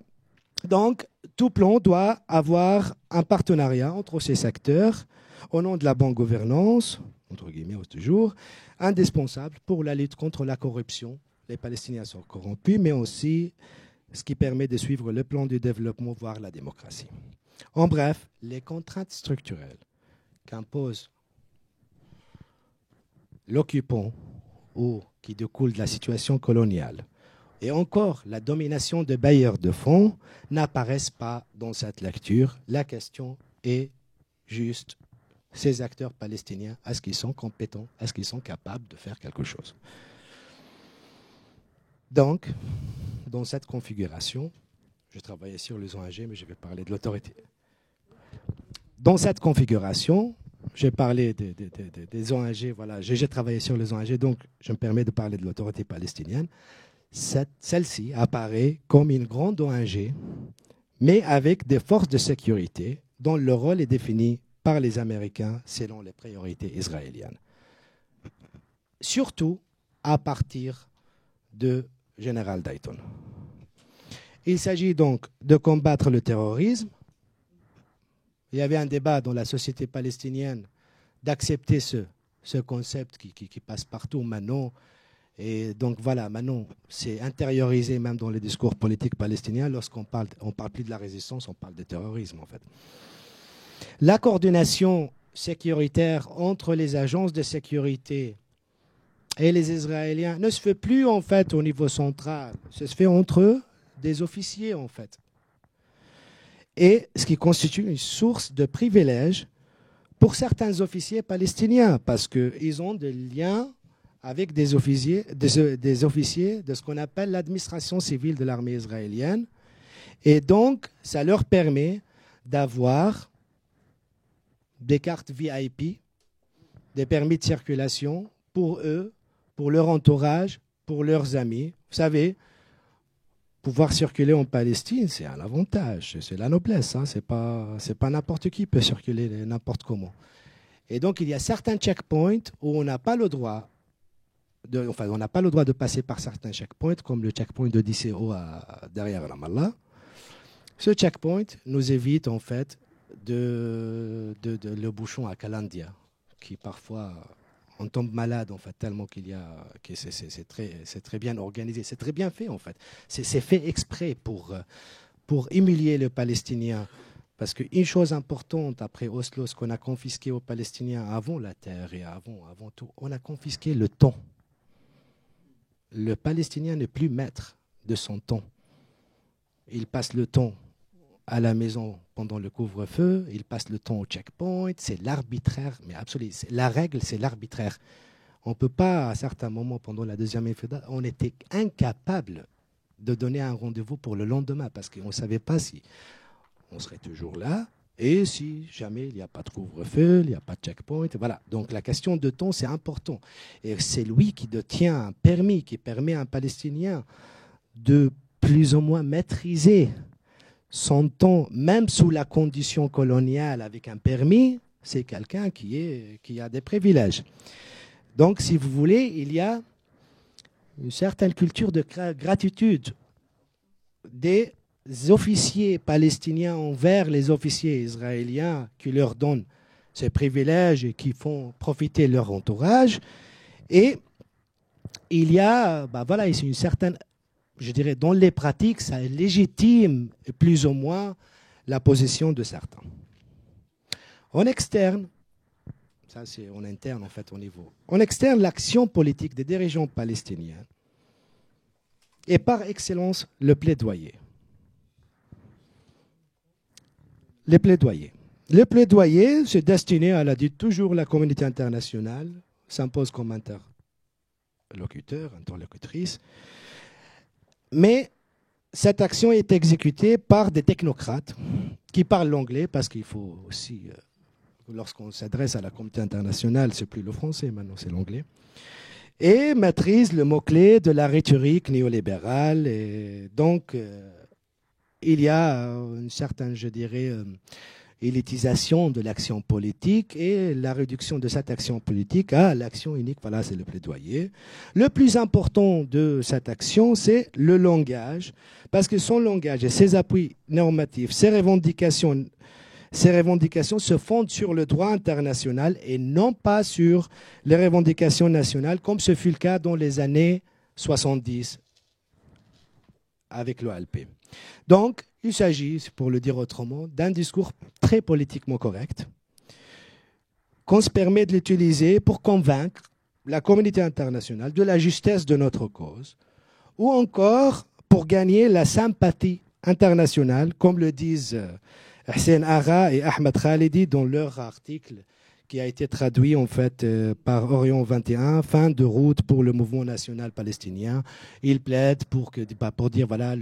Donc, tout plan doit avoir un partenariat entre ces secteurs au nom de la bonne gouvernance, entre guillemets toujours, indispensable pour la lutte contre la corruption. Les Palestiniens sont corrompus, mais aussi ce qui permet de suivre le plan du développement, voire la démocratie. En bref, les contraintes structurelles qu'impose l'occupant ou qui découlent de la situation coloniale, et encore, la domination de bailleurs de fonds n'apparaissent pas dans cette lecture. La question est juste, ces acteurs palestiniens, est-ce qu'ils sont compétents? Est-ce qu'ils sont capables de faire quelque chose? Donc, dans cette configuration, je travaillais sur les ONG, mais je vais parler de l'autorité. Dans cette configuration, j'ai parlé des ONG, voilà, j'ai travaillé sur les ONG, donc je me permets de parler de l'autorité palestinienne. Celle-ci apparaît comme une grande ONG, mais avec des forces de sécurité dont le rôle est défini par les Américains selon les priorités israéliennes. Surtout à partir de Général Dayton. Il s'agit donc de combattre le terrorisme. Il y avait un débat dans la société palestinienne d'accepter ce concept qui passe partout maintenant. Et donc voilà, maintenant, c'est intériorisé même dans les discours politiques palestiniens. Lorsqu'on parle plus de la résistance, on parle de terrorisme en fait. La coordination sécuritaire entre les agences de sécurité et les Israéliens ne se fait plus en fait au niveau central. Ça se fait entre eux, des officiers en fait. Et ce qui constitue une source de privilège pour certains officiers palestiniens parce qu'ils ont des liens avec des officiers de ce qu'on appelle l'administration civile de l'armée israélienne. Et donc, ça leur permet d'avoir des cartes VIP, des permis de circulation pour eux, pour leur entourage, pour leurs amis. Vous savez, pouvoir circuler en Palestine, c'est un avantage, c'est la noblesse. Hein. C'est pas n'importe qui peut circuler n'importe comment. Et donc, il y a certains checkpoints où on n'a pas le droit de passer par certains checkpoints, comme le checkpoint de DCO derrière Ramallah. Ce checkpoint nous évite en fait le bouchon à Kalandia, qui parfois on tombe malade en fait tellement c'est très bien organisé, c'est très bien fait en fait. C'est fait exprès pour humilier le Palestinien. Parce qu'une chose importante après Oslo, ce qu'on a confisqué aux Palestiniens avant la terre et avant tout, on a confisqué le temps. Le Palestinien n'est plus maître de son temps. Il passe le temps à la maison pendant le couvre-feu, il passe le temps au checkpoint, c'est l'arbitraire, mais absolument, la règle, c'est l'arbitraire. On ne peut pas, à certains moments pendant la deuxième infidèle, on était incapable de donner un rendez-vous pour le lendemain parce qu'on ne savait pas si on serait toujours là et si jamais il n'y a pas de couvre-feu, il n'y a pas de checkpoint. Voilà. Donc la question de temps, c'est important. Et c'est lui qui détient un permis qui permet à un Palestinien de plus ou moins maîtriser son temps, même sous la condition coloniale avec un permis, c'est quelqu'un qui a des privilèges. Donc, si vous voulez, il y a une certaine culture de gratitude des officiers palestiniens envers les officiers israéliens qui leur donnent ces privilèges et qui font profiter leur entourage. Et il y a, c'est une certaine... Je dirais, dans les pratiques, ça légitime plus ou moins la position de certains. En externe, ça c'est en interne en fait au niveau. En externe, l'action politique des dirigeants palestiniens est par excellence le plaidoyer. Les plaidoyers. Le plaidoyer, c'est destiné à, toujours la communauté internationale, s'impose comme interlocuteur, interlocutrice. Mais cette action est exécutée par des technocrates qui parlent l'anglais, parce qu'il faut aussi, lorsqu'on s'adresse à la communauté internationale, c'est plus le français, maintenant c'est l'anglais, et maîtrisent le mot-clé de la rhétorique néolibérale. Et donc, il y a une certaine, je dirais, élitisation de l'action politique et la réduction de cette action politique à l'action unique. Voilà, c'est le plaidoyer. Le plus important de cette action, c'est le langage, parce que son langage et ses appuis normatifs, ses revendications se fondent sur le droit international et non pas sur les revendications nationales, comme ce fut le cas dans les années 70 avec l'OLP. Donc, il s'agit, pour le dire autrement, d'un discours très politiquement correct qu'on se permet de l'utiliser pour convaincre la communauté internationale de la justesse de notre cause ou encore pour gagner la sympathie internationale, comme le disent Hussein Ara et Ahmed Khalidi dans leur article qui a été traduit en fait par Orion 21, fin de route pour le mouvement national palestinien. Ils plaident pour dire voilà,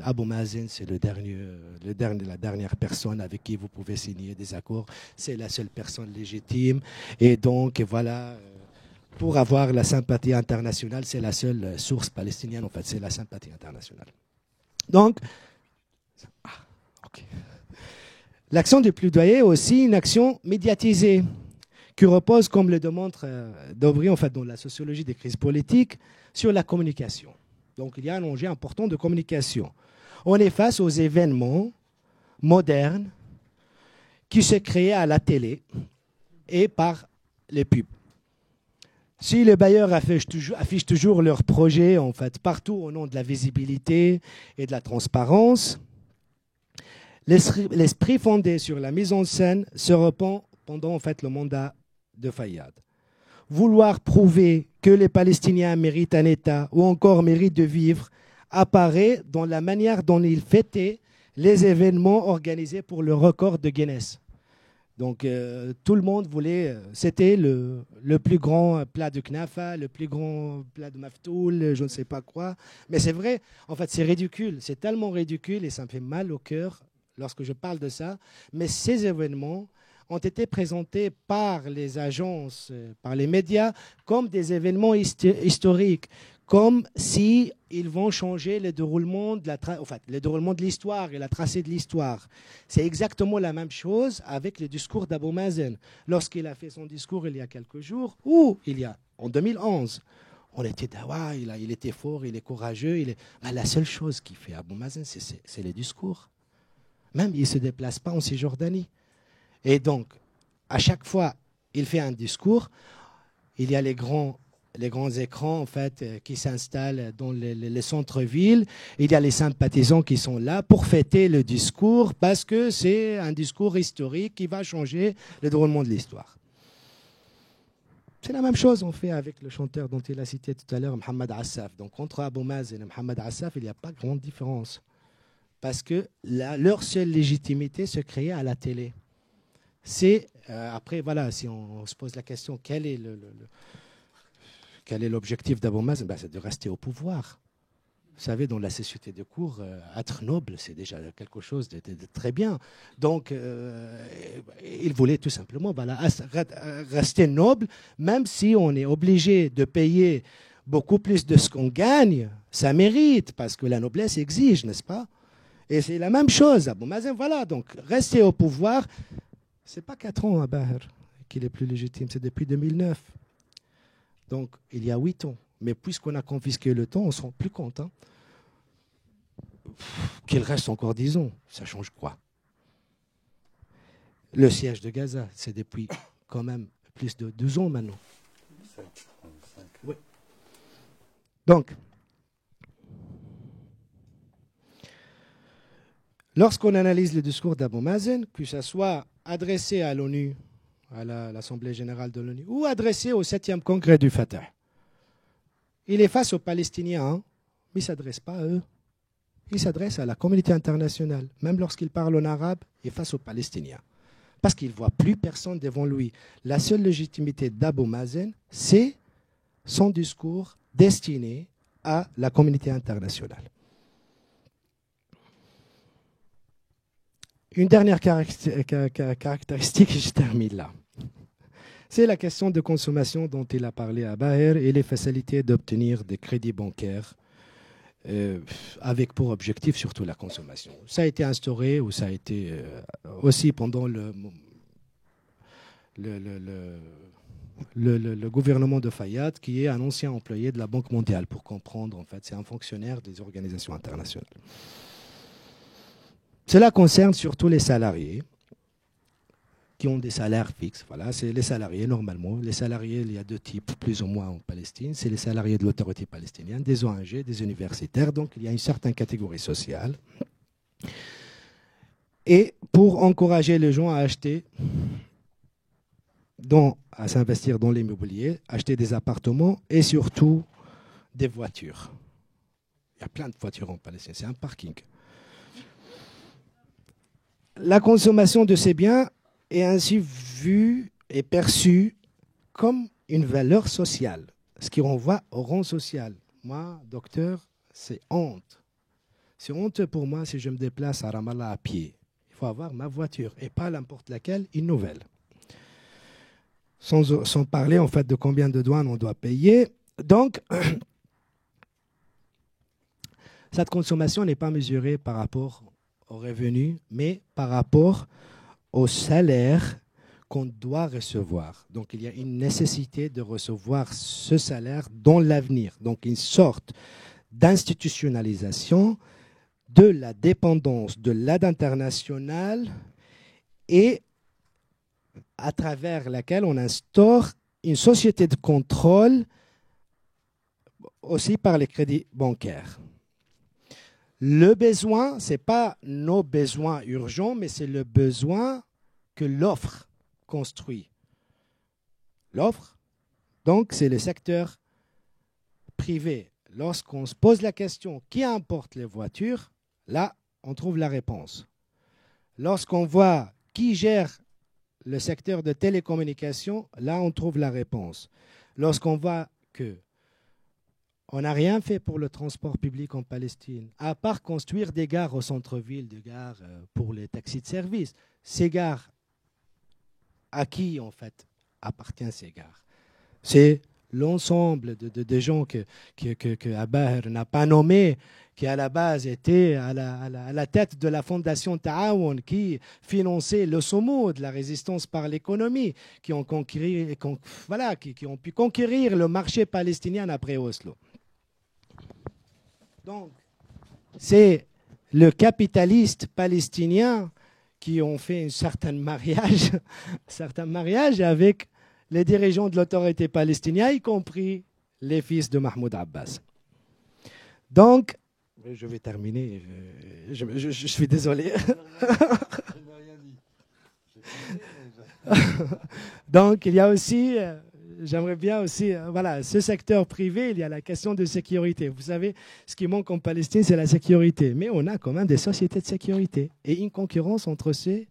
Abou Mazen, c'est la dernière personne avec qui vous pouvez signer des accords. C'est la seule personne légitime. Et donc voilà, pour avoir la sympathie internationale, c'est la seule source palestinienne en fait, c'est la sympathie internationale. Donc, l'action du plaidoyer est aussi une action médiatisée, qui repose, comme le démontre Dobry, en fait, dans la sociologie des crises politiques, sur la communication. Donc, il y a un enjeu important de communication. On est face aux événements modernes qui se créent à la télé et par les pubs. Si les bailleurs affichent toujours leurs projets, en fait, partout au nom de la visibilité et de la transparence, l'esprit fondé sur la mise en scène se répand pendant en fait le mandat de Fayyad. Vouloir prouver que les Palestiniens méritent un État ou encore méritent de vivre apparaît dans la manière dont ils fêtaient les événements organisés pour le record de Guinness. Donc tout le monde voulait, c'était le plus grand plat de knafa, le plus grand plat de maftoul, je ne sais pas quoi. Mais c'est vrai, en fait c'est ridicule, c'est tellement ridicule et ça me fait mal au cœur lorsque je parle de ça. Mais ces événements ont été présentés par les agences, par les médias, comme des événements historiques, comme si ils vont changer le déroulement de l'histoire et la tracée de l'histoire. C'est exactement la même chose avec le discours d'Abou Mazen. Lorsqu'il a fait son discours il y a quelques jours, ou en 2011, on était il était fort, il est courageux. Mais la seule chose qu'il fait Abou Mazen, c'est les discours. Même il ne se déplace pas en Cisjordanie. Et donc, à chaque fois, il fait un discours, il y a les grands écrans en fait, qui s'installent dans les centres-villes. Il y a les sympathisants qui sont là pour fêter le discours parce que c'est un discours historique qui va changer le déroulement de l'histoire. C'est la même chose on fait avec le chanteur dont il a cité tout à l'heure, Mohamed Assaf. Donc entre Abou Mazen et Mohamed Assaf, il n'y a pas grande différence. Parce que leur seule légitimité se créait à la télé. C'est, après, voilà, si on se pose la question, quel est l'objectif d'Abou Mazen? C'est de rester au pouvoir. Vous savez, dans la société de cour, être noble, c'est déjà quelque chose de très bien. Donc, il voulait tout simplement rester noble, même si on est obligé de payer beaucoup plus de ce qu'on gagne, ça mérite, parce que la noblesse exige, n'est-ce pas? Et c'est la même chose, Abou Mazen, voilà, donc rester au pouvoir, c'est pas 4 ans à Baher qu'il est plus légitime, c'est depuis 2009. Donc, il y a 8 ans. Mais puisqu'on a confisqué le temps, on ne se rend plus compte. Qu'il reste encore 10 ans, ça change quoi? Le siège de Gaza, c'est depuis quand même plus de 12 ans maintenant. Oui. Donc, lorsqu'on analyse le discours d'Abou Mazen, que ce soit adressé à l'ONU, à l'Assemblée générale de l'ONU, ou adressé au 7e congrès du Fatah, il est face aux Palestiniens, mais il ne s'adresse pas à eux. Il s'adresse à la communauté internationale. Même lorsqu'il parle en arabe, il est face aux Palestiniens. Parce qu'il ne voit plus personne devant lui. La seule légitimité d'Abou Mazen, c'est son discours destiné à la communauté internationale. Une dernière caractéristique, et je termine là. C'est la question de consommation dont il a parlé à Baher et les facilités d'obtenir des crédits bancaires avec pour objectif surtout la consommation. Ça a été instauré ou ça a été aussi pendant le gouvernement de Fayyad, qui est un ancien employé de la Banque mondiale, pour comprendre, en fait, c'est un fonctionnaire des organisations internationales. Cela concerne surtout les salariés qui ont des salaires fixes. Voilà, c'est les salariés normalement. Les salariés, il y a 2 types, plus ou moins en Palestine. C'est les salariés de l'autorité palestinienne, des ONG, des universitaires. Donc, il y a une certaine catégorie sociale. Et pour encourager les gens à acheter, à s'investir dans l'immobilier, acheter des appartements et surtout des voitures. Il y a plein de voitures en Palestine. C'est un parking. La consommation de ces biens est ainsi vue et perçue comme une valeur sociale, ce qui renvoie au rang social. Moi, docteur, c'est honte. C'est honteux pour moi si je me déplace à Ramallah à pied. Il faut avoir ma voiture et pas n'importe laquelle, une nouvelle. Sans parler en fait de combien de douanes on doit payer. Donc, cette consommation n'est pas mesurée par rapport aux revenus, mais par rapport au salaire qu'on doit recevoir. Donc, il y a une nécessité de recevoir ce salaire dans l'avenir. Donc, une sorte d'institutionnalisation de la dépendance de l'aide internationale et à travers laquelle on instaure une société de contrôle aussi par les crédits bancaires. Le besoin, ce n'est pas nos besoins urgents, mais c'est le besoin que l'offre construit l'offre, donc c'est le secteur privé. Lorsqu'on se pose la question qui importe les voitures, là, on trouve la réponse. Lorsqu'on voit qui gère le secteur de télécommunications, là, on trouve la réponse. Lorsqu'on voit que on n'a rien fait pour le transport public en Palestine, à part construire des gares au centre-ville, des gares pour les taxis de service. Ces gares, à qui, en fait, appartiennent ces gares? C'est l'ensemble de gens que Abaher n'a pas nommés, qui à la base étaient à la tête de la fondation Ta'awun, qui finançait le sommet de la résistance par l'économie, qui ont pu conquérir le marché palestinien après Oslo. Donc, c'est le capitaliste palestinien qui ont fait un certain mariage avec les dirigeants de l'autorité palestinienne, y compris les fils de Mahmoud Abbas. Donc, je vais terminer, je suis désolé. Donc, il y a aussi, j'aimerais bien aussi, voilà, ce secteur privé, il y a la question de sécurité. Vous savez, ce qui manque en Palestine, c'est la sécurité. Mais on a quand même des sociétés de sécurité et une concurrence entre ces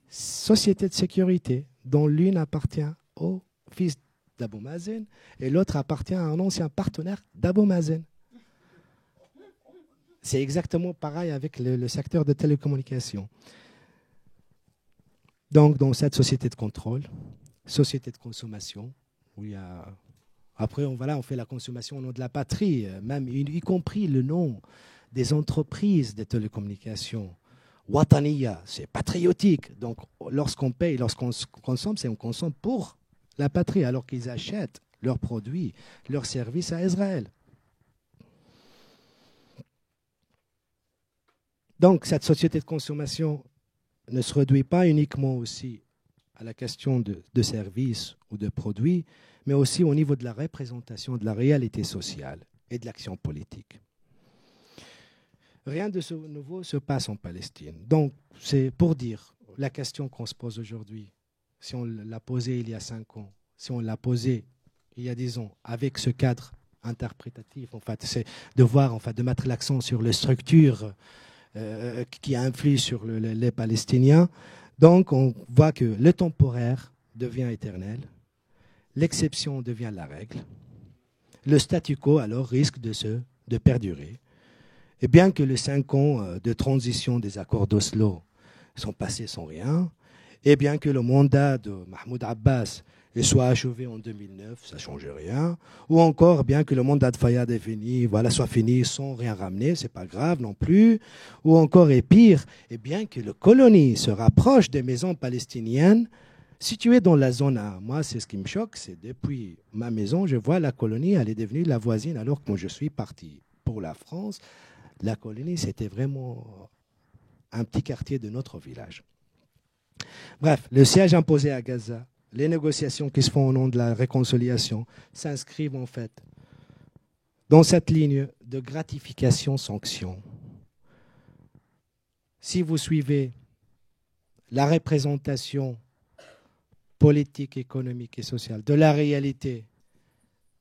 sociétés de sécurité, dont l'une appartient au fils d'Abou Mazen et l'autre appartient à un ancien partenaire d'Abou Mazen. C'est exactement pareil avec le secteur de télécommunications. Donc, dans cette société de contrôle, société de consommation, où il y a... Après, on fait la consommation au nom de la patrie, même y compris le nom des entreprises de télécommunications. Wataniya, c'est patriotique. Donc, lorsqu'on paye, lorsqu'on consomme, c'est on consomme pour la patrie, alors qu'ils achètent leurs produits, leurs services à Israël. Donc, cette société de consommation ne se réduit pas uniquement aussi à la question de services ou de produits, mais aussi au niveau de la représentation de la réalité sociale et de l'action politique. Rien de ce nouveau se passe en Palestine. Donc, c'est pour dire la question qu'on se pose aujourd'hui, si on l'a posée il y a 5 ans, si on l'a posée il y a 10 ans, avec ce cadre interprétatif, en fait, c'est de voir, en fait, de mettre l'accent sur les structures qui influent sur les Palestiniens. Donc, on voit que le temporaire devient éternel, l'exception devient la règle, le statu quo, alors, risque de perdurer. Et bien que les 5 ans de transition des accords d'Oslo sont passés sans rien, et bien que le mandat de Mahmoud Abbas soit achevé en 2009, ça ne change rien, ou encore bien que le mandat de Fayyad est fini, soit fini sans rien ramener, ce n'est pas grave non plus, ou encore, et pire, et bien que la colonie se rapproche des maisons palestiniennes situées dans la zone A. Moi, c'est ce qui me choque, c'est depuis ma maison, je vois la colonie, elle est devenue la voisine, alors que moi je suis parti pour la France. La colonie, c'était vraiment un petit quartier de notre village. Bref, le siège imposé à Gaza, les négociations qui se font au nom de la réconciliation s'inscrivent en fait dans cette ligne de gratification-sanction. Si vous suivez la représentation politique, économique et sociale de la réalité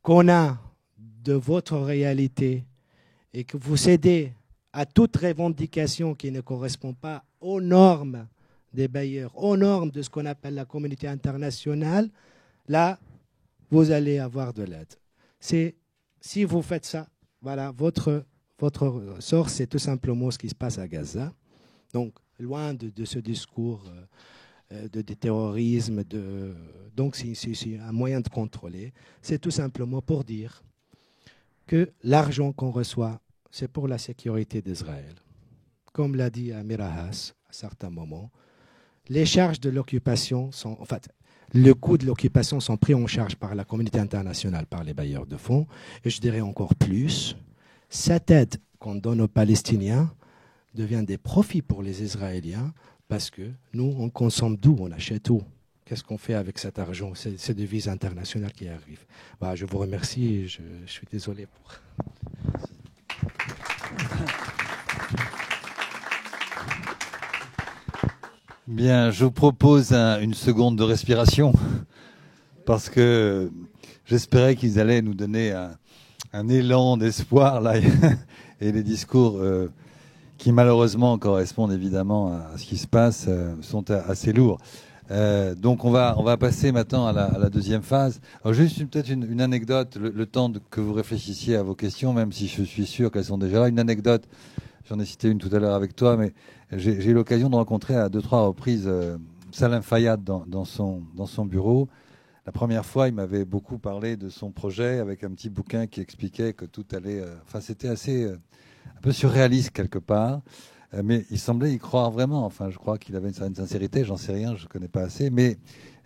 qu'on a de votre réalité et que vous cédez à toute revendication qui ne correspond pas aux normes des bailleurs, aux normes de ce qu'on appelle la communauté internationale, là, vous allez avoir de l'aide. Si vous faites ça, voilà, votre sort, c'est tout simplement ce qui se passe à Gaza. Donc, loin de ce discours de terrorisme, donc c'est un moyen de contrôler. C'est tout simplement pour dire que l'argent qu'on reçoit, c'est pour la sécurité d'Israël. Comme l'a dit Amir Haas à certains moments, les charges de l'occupation sont, en fait, le coût de l'occupation sont pris en charge par la communauté internationale, par les bailleurs de fonds, et je dirais encore plus, cette aide qu'on donne aux Palestiniens devient des profits pour les Israéliens, parce que nous, on consomme d'où, on achète où. Qu'est-ce qu'on fait avec cet argent, ces devises internationales qui arrivent? Je vous remercie et je suis désolé pour... Bien, je vous propose une seconde de respiration parce que j'espérais qu'ils allaient nous donner un élan d'espoir là et les discours qui malheureusement correspondent évidemment à ce qui se passe sont assez lourds. Donc on va passer maintenant à la deuxième phase. Alors juste peut-être une anecdote, le temps que vous réfléchissiez à vos questions, même si je suis sûr qu'elles sont déjà là. Une anecdote, j'en ai cité une tout à l'heure avec toi, mais j'ai eu l'occasion de rencontrer à 2-3 reprises Salim Fayyad dans son bureau. La première fois, il m'avait beaucoup parlé de son projet avec un petit bouquin qui expliquait que tout allait... Enfin, c'était assez un peu surréaliste quelque part. Mais il semblait y croire vraiment. Enfin, je crois qu'il avait une certaine sincérité. J'en sais rien, je ne connais pas assez. Mais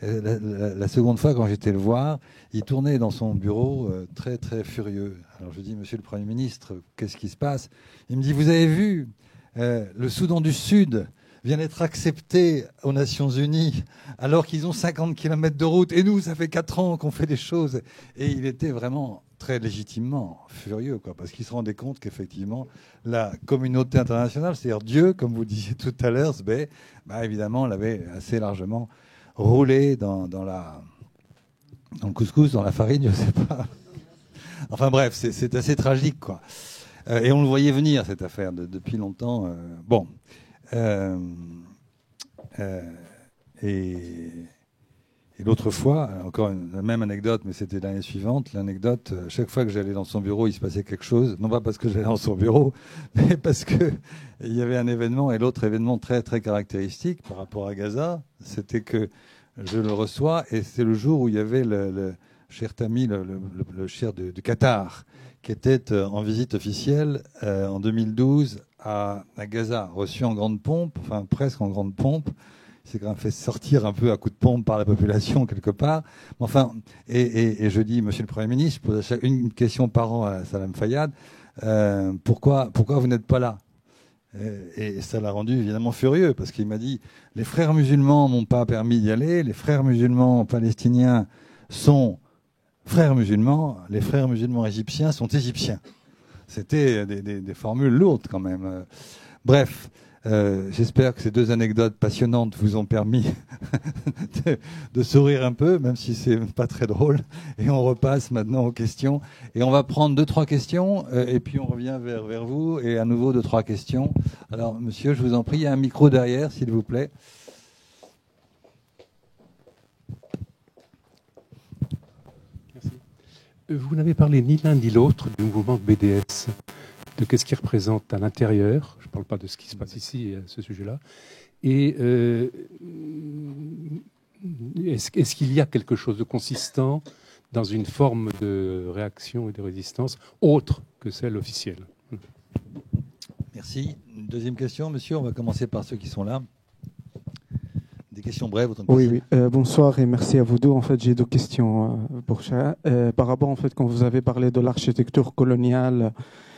la seconde fois, quand j'étais le voir, il tournait dans son bureau très, très furieux. Alors je lui dis, Monsieur le Premier ministre, qu'est-ce qui se passe? Il me dit, vous avez vu, le Soudan du Sud vient d'être accepté aux Nations Unies alors qu'ils ont 50 km de route. Et nous, ça fait 4 ans qu'on fait des choses. Et il était vraiment très légitimement furieux, parce qu'il se rendait compte qu'effectivement, la communauté internationale, c'est-à-dire Dieu, comme vous disiez tout à l'heure, évidemment, l'avait assez largement roulé dans le couscous, dans la farine, je ne sais pas. Enfin bref, c'est assez tragique, quoi. Et on le voyait venir, cette affaire, depuis longtemps. Et l'autre fois, encore la même anecdote, mais c'était l'année suivante, l'anecdote, chaque fois que j'allais dans son bureau, il se passait quelque chose, non pas parce que j'allais dans son bureau, mais parce qu'il y avait un événement, et l'autre événement très, très caractéristique par rapport à Gaza, c'était que je le reçois, et c'est le jour où il y avait le cher Tammy, le cher du Qatar, qui était en visite officielle en 2012 à Gaza, reçu en grande pompe, enfin presque en grande pompe. Il s'est quand même fait sortir un peu à coups de pompe par la population quelque part. Enfin, et je dis, Monsieur le Premier ministre, je pose une question par an à Salam Fayyad, pourquoi vous n'êtes pas là? Et ça l'a rendu évidemment furieux, parce qu'il m'a dit, les frères musulmans m'ont pas permis d'y aller, les frères musulmans palestiniens sont frères musulmans, les frères musulmans égyptiens sont égyptiens. C'était des formules lourdes quand même. Bref, j'espère que ces deux anecdotes passionnantes vous ont permis de sourire un peu, même si c'est pas très drôle. Et on repasse maintenant aux questions. Et on va prendre 2-3 questions, et puis on revient vers vous, et à nouveau 2-3 questions. Alors, monsieur, je vous en prie, il y a un micro derrière, s'il vous plaît. Vous n'avez parlé ni l'un ni l'autre du mouvement de BDS, de qu'est-ce qu'il représente à l'intérieur. Je ne parle pas de ce qui se passe ici à ce sujet-là. Et est-ce qu'il y a quelque chose de consistant dans une forme de réaction et de résistance autre que celle officielle? Merci. Une deuxième question, monsieur. On va commencer par ceux qui sont là. Des questions brèves. Oui. Bonsoir et merci à vous deux. En fait, j'ai deux questions pour chacun. Par rapport, en fait, quand vous avez parlé de l'architecture coloniale,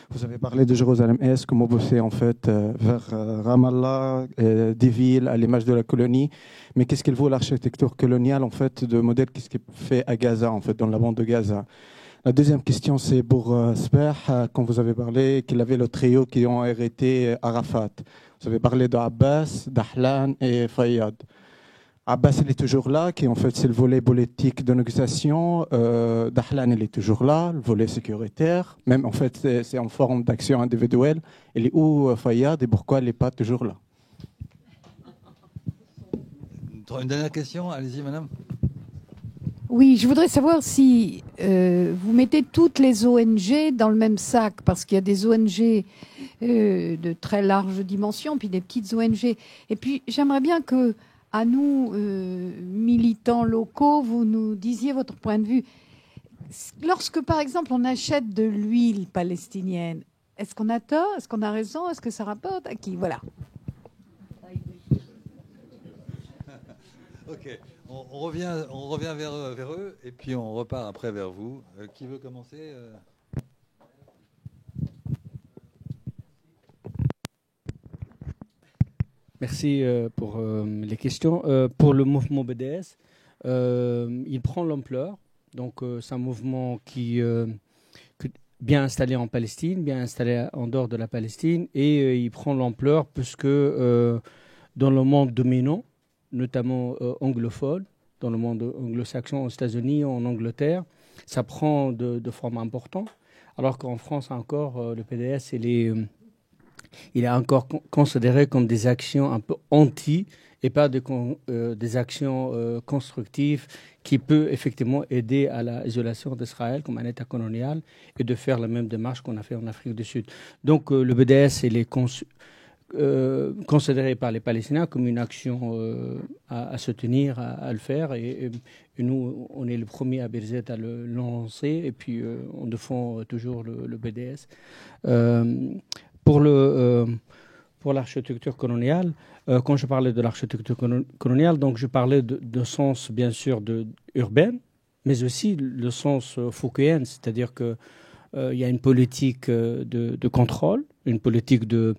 vous avez parlé de Jérusalem-Est, comment bosser en fait vers Ramallah, des villes à l'image de la colonie. Mais qu'est-ce qu'il vaut l'architecture coloniale en fait de modèle qu'est-ce qu'il fait à Gaza en fait dans la bande de Gaza? La deuxième question, c'est pour Sbeh, quand vous avez parlé qu'il avait le trio qui ont hérité Arafat. Vous avez parlé d'Abbas, Dahlan et Fayyad. Abbas, il est toujours là, qui en fait c'est le volet politique de négociation. Dahlan, il est toujours là, le volet sécuritaire. Même en fait, c'est en forme d'action individuelle. Il est où Fayyad et pourquoi il n'est pas toujours là? Une dernière question, allez-y, madame. Oui, je voudrais savoir si vous mettez toutes les ONG dans le même sac, parce qu'il y a des ONG de très large dimension, puis des petites ONG. Et puis, j'aimerais bien que, à nous, militants locaux, vous nous disiez votre point de vue. Lorsque, par exemple, on achète de l'huile palestinienne, est-ce qu'on a tort? Est-ce qu'on a raison? Est-ce que ça rapporte à qui? Voilà. Ok. On revient vers eux et puis on repart après vers vous. Qui veut commencer? Merci pour les questions. Pour le mouvement BDS, il prend l'ampleur. Donc, c'est un mouvement qui bien installé en Palestine, bien installé en dehors de la Palestine, et il prend l'ampleur puisque dans le monde dominant, notamment anglophones, dans le monde anglo-saxon, aux États-Unis, en Angleterre. Ça prend de forme importante, alors qu'en France encore, le PDS, il est encore considéré comme des actions un peu anti et pas des actions constructives qui peuvent effectivement aider à l'isolation d'Israël comme un État colonial et de faire la même démarche qu'on a fait en Afrique du Sud. Donc le BDS, il est considéré par les Palestiniens comme une action à se tenir, à le faire. Et nous, on est le premier à Birzeit à le lancer et puis on défend toujours le BDS. Pour l'architecture coloniale, quand je parlais de l'architecture coloniale, donc je parlais de sens bien sûr urbain, mais aussi le sens foucaultien, c'est-à-dire que il y a une politique de contrôle, une politique de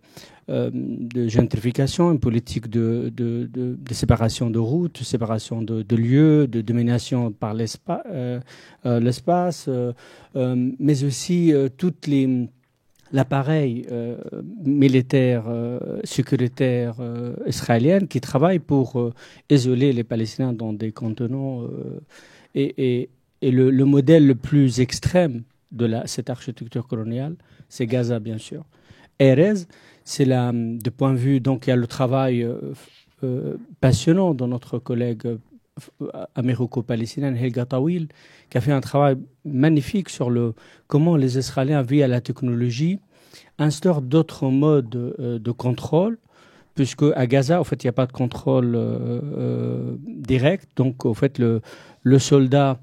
gentrification, une politique de séparation de routes, de séparation de lieux, de domination par l'espace, mais aussi toutes l'appareil militaire, sécuritaire israélien qui travaille pour isoler les Palestiniens dans des cantonnements. Et le modèle le plus extrême de cette architecture coloniale, c'est Gaza, bien sûr. Erez, c'est de point de vue, donc il y a le travail passionnant de notre collègue américo-palestinien Helga Tawil, qui a fait un travail magnifique sur comment les Israéliens, via la technologie, instaurent d'autres modes de contrôle, puisque à Gaza, en fait, il n'y a pas de contrôle direct. Donc, en fait, le soldat,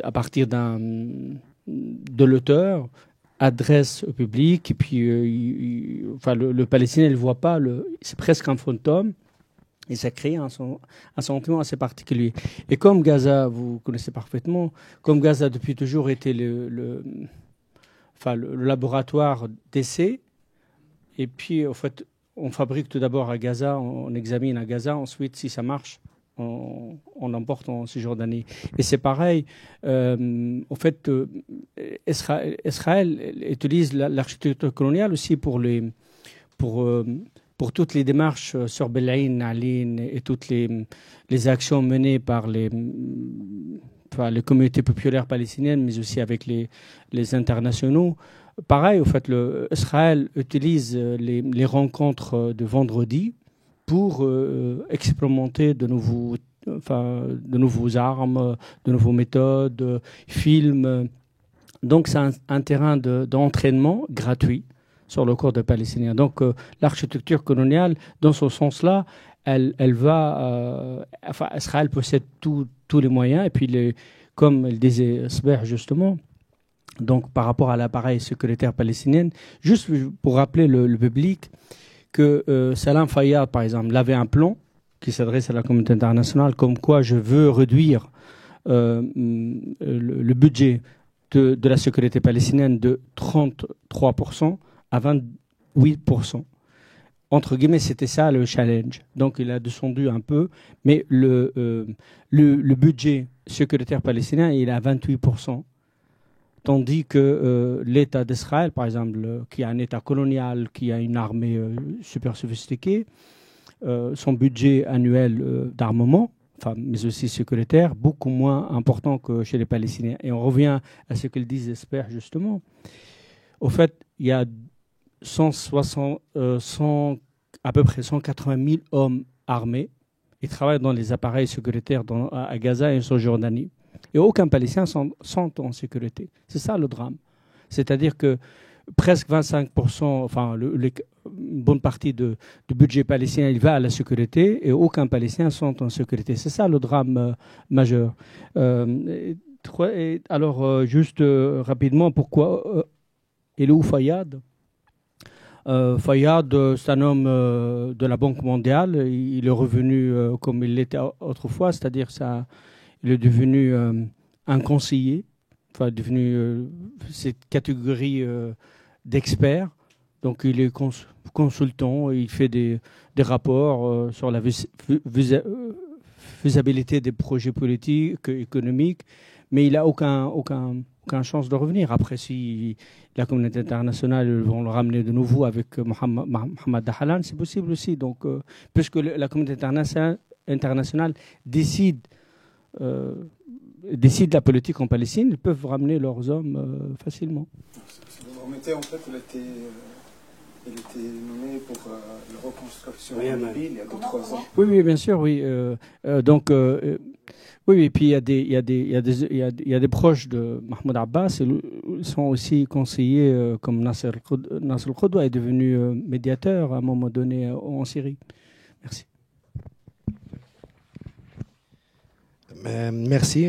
à partir de l'auteur, adresse au public, et puis le Palestinien ne le voit pas, c'est presque un fantôme. Et ça crée un sentiment assez particulier. Et comme Gaza, vous connaissez parfaitement, comme Gaza depuis toujours était le laboratoire d'essai, et puis en fait, on fabrique tout d'abord à Gaza, on examine à Gaza, ensuite si ça marche, on l'emporte en Cisjordanie. Et c'est pareil, en fait, Israël utilise l'architecture coloniale aussi pour toutes les démarches sur Belaïn, Nalin et toutes les actions menées par les communautés populaires palestiniennes, mais aussi avec les internationaux. Pareil, en fait, Israël utilise les rencontres de vendredi pour expérimenter de nouveaux armes, de nouvelles méthodes, films. Donc, c'est un terrain d'entraînement gratuit sur le corps des Palestiniens. Donc, l'architecture coloniale, dans ce sens-là, elle va... Israël possède tous les moyens. Et puis, comme le disait Sber, justement, donc, par rapport à l'appareil sécuritaire palestinien, juste pour rappeler le public que Salam Fayyad, par exemple, il avait un plan qui s'adresse à la communauté internationale, comme quoi je veux réduire le budget de la sécurité palestinienne de 33% à 28%. Entre guillemets, c'était ça le challenge. Donc, il a descendu un peu, mais le budget sécuritaire palestinien, il est à 28%. Tandis que l'État d'Israël, par exemple, qui a un État colonial, qui a une armée super sophistiquée, son budget annuel d'armement, mais aussi sécuritaire, beaucoup moins important que chez les Palestiniens. Et on revient à ce qu'ils disent, j'espère, justement. Au fait, il y a à peu près 180 000 hommes armés. Ils travaillent dans les appareils sécuritaires à Gaza et en Jordanie. Et aucun Palestinien sont en sécurité. C'est ça le drame. C'est-à-dire que presque 25%, une bonne partie du budget palestinien, il va à la sécurité et aucun Palestinien sont en sécurité. C'est ça le drame majeur. Alors, juste rapidement, pourquoi il est où Fayyad? Fayyad, c'est un homme de la Banque mondiale. Il est revenu comme il l'était autrefois, c'est-à-dire il est devenu un conseiller, devenu cette catégorie d'experts. Donc il est consultant, il fait des rapports sur la faisabilité des projets politiques, économiques, mais il n'a aucune chance de revenir. Après, si la communauté internationale vont le ramener de nouveau avec Mohamed Dahalan, c'est possible aussi. Donc, puisque la communauté internationale décide la politique en Palestine, ils peuvent ramener leurs hommes facilement. Vous remettez, en fait, il était nommé pour la reconstruction en Libye il y a 2-3 ans. Oui, bien sûr, oui. Oui, et puis il y a des proches de Mahmoud Abbas, ils sont aussi conseillers, comme Nasser al-Qudwa est devenu médiateur à un moment donné en Syrie. Merci. Merci.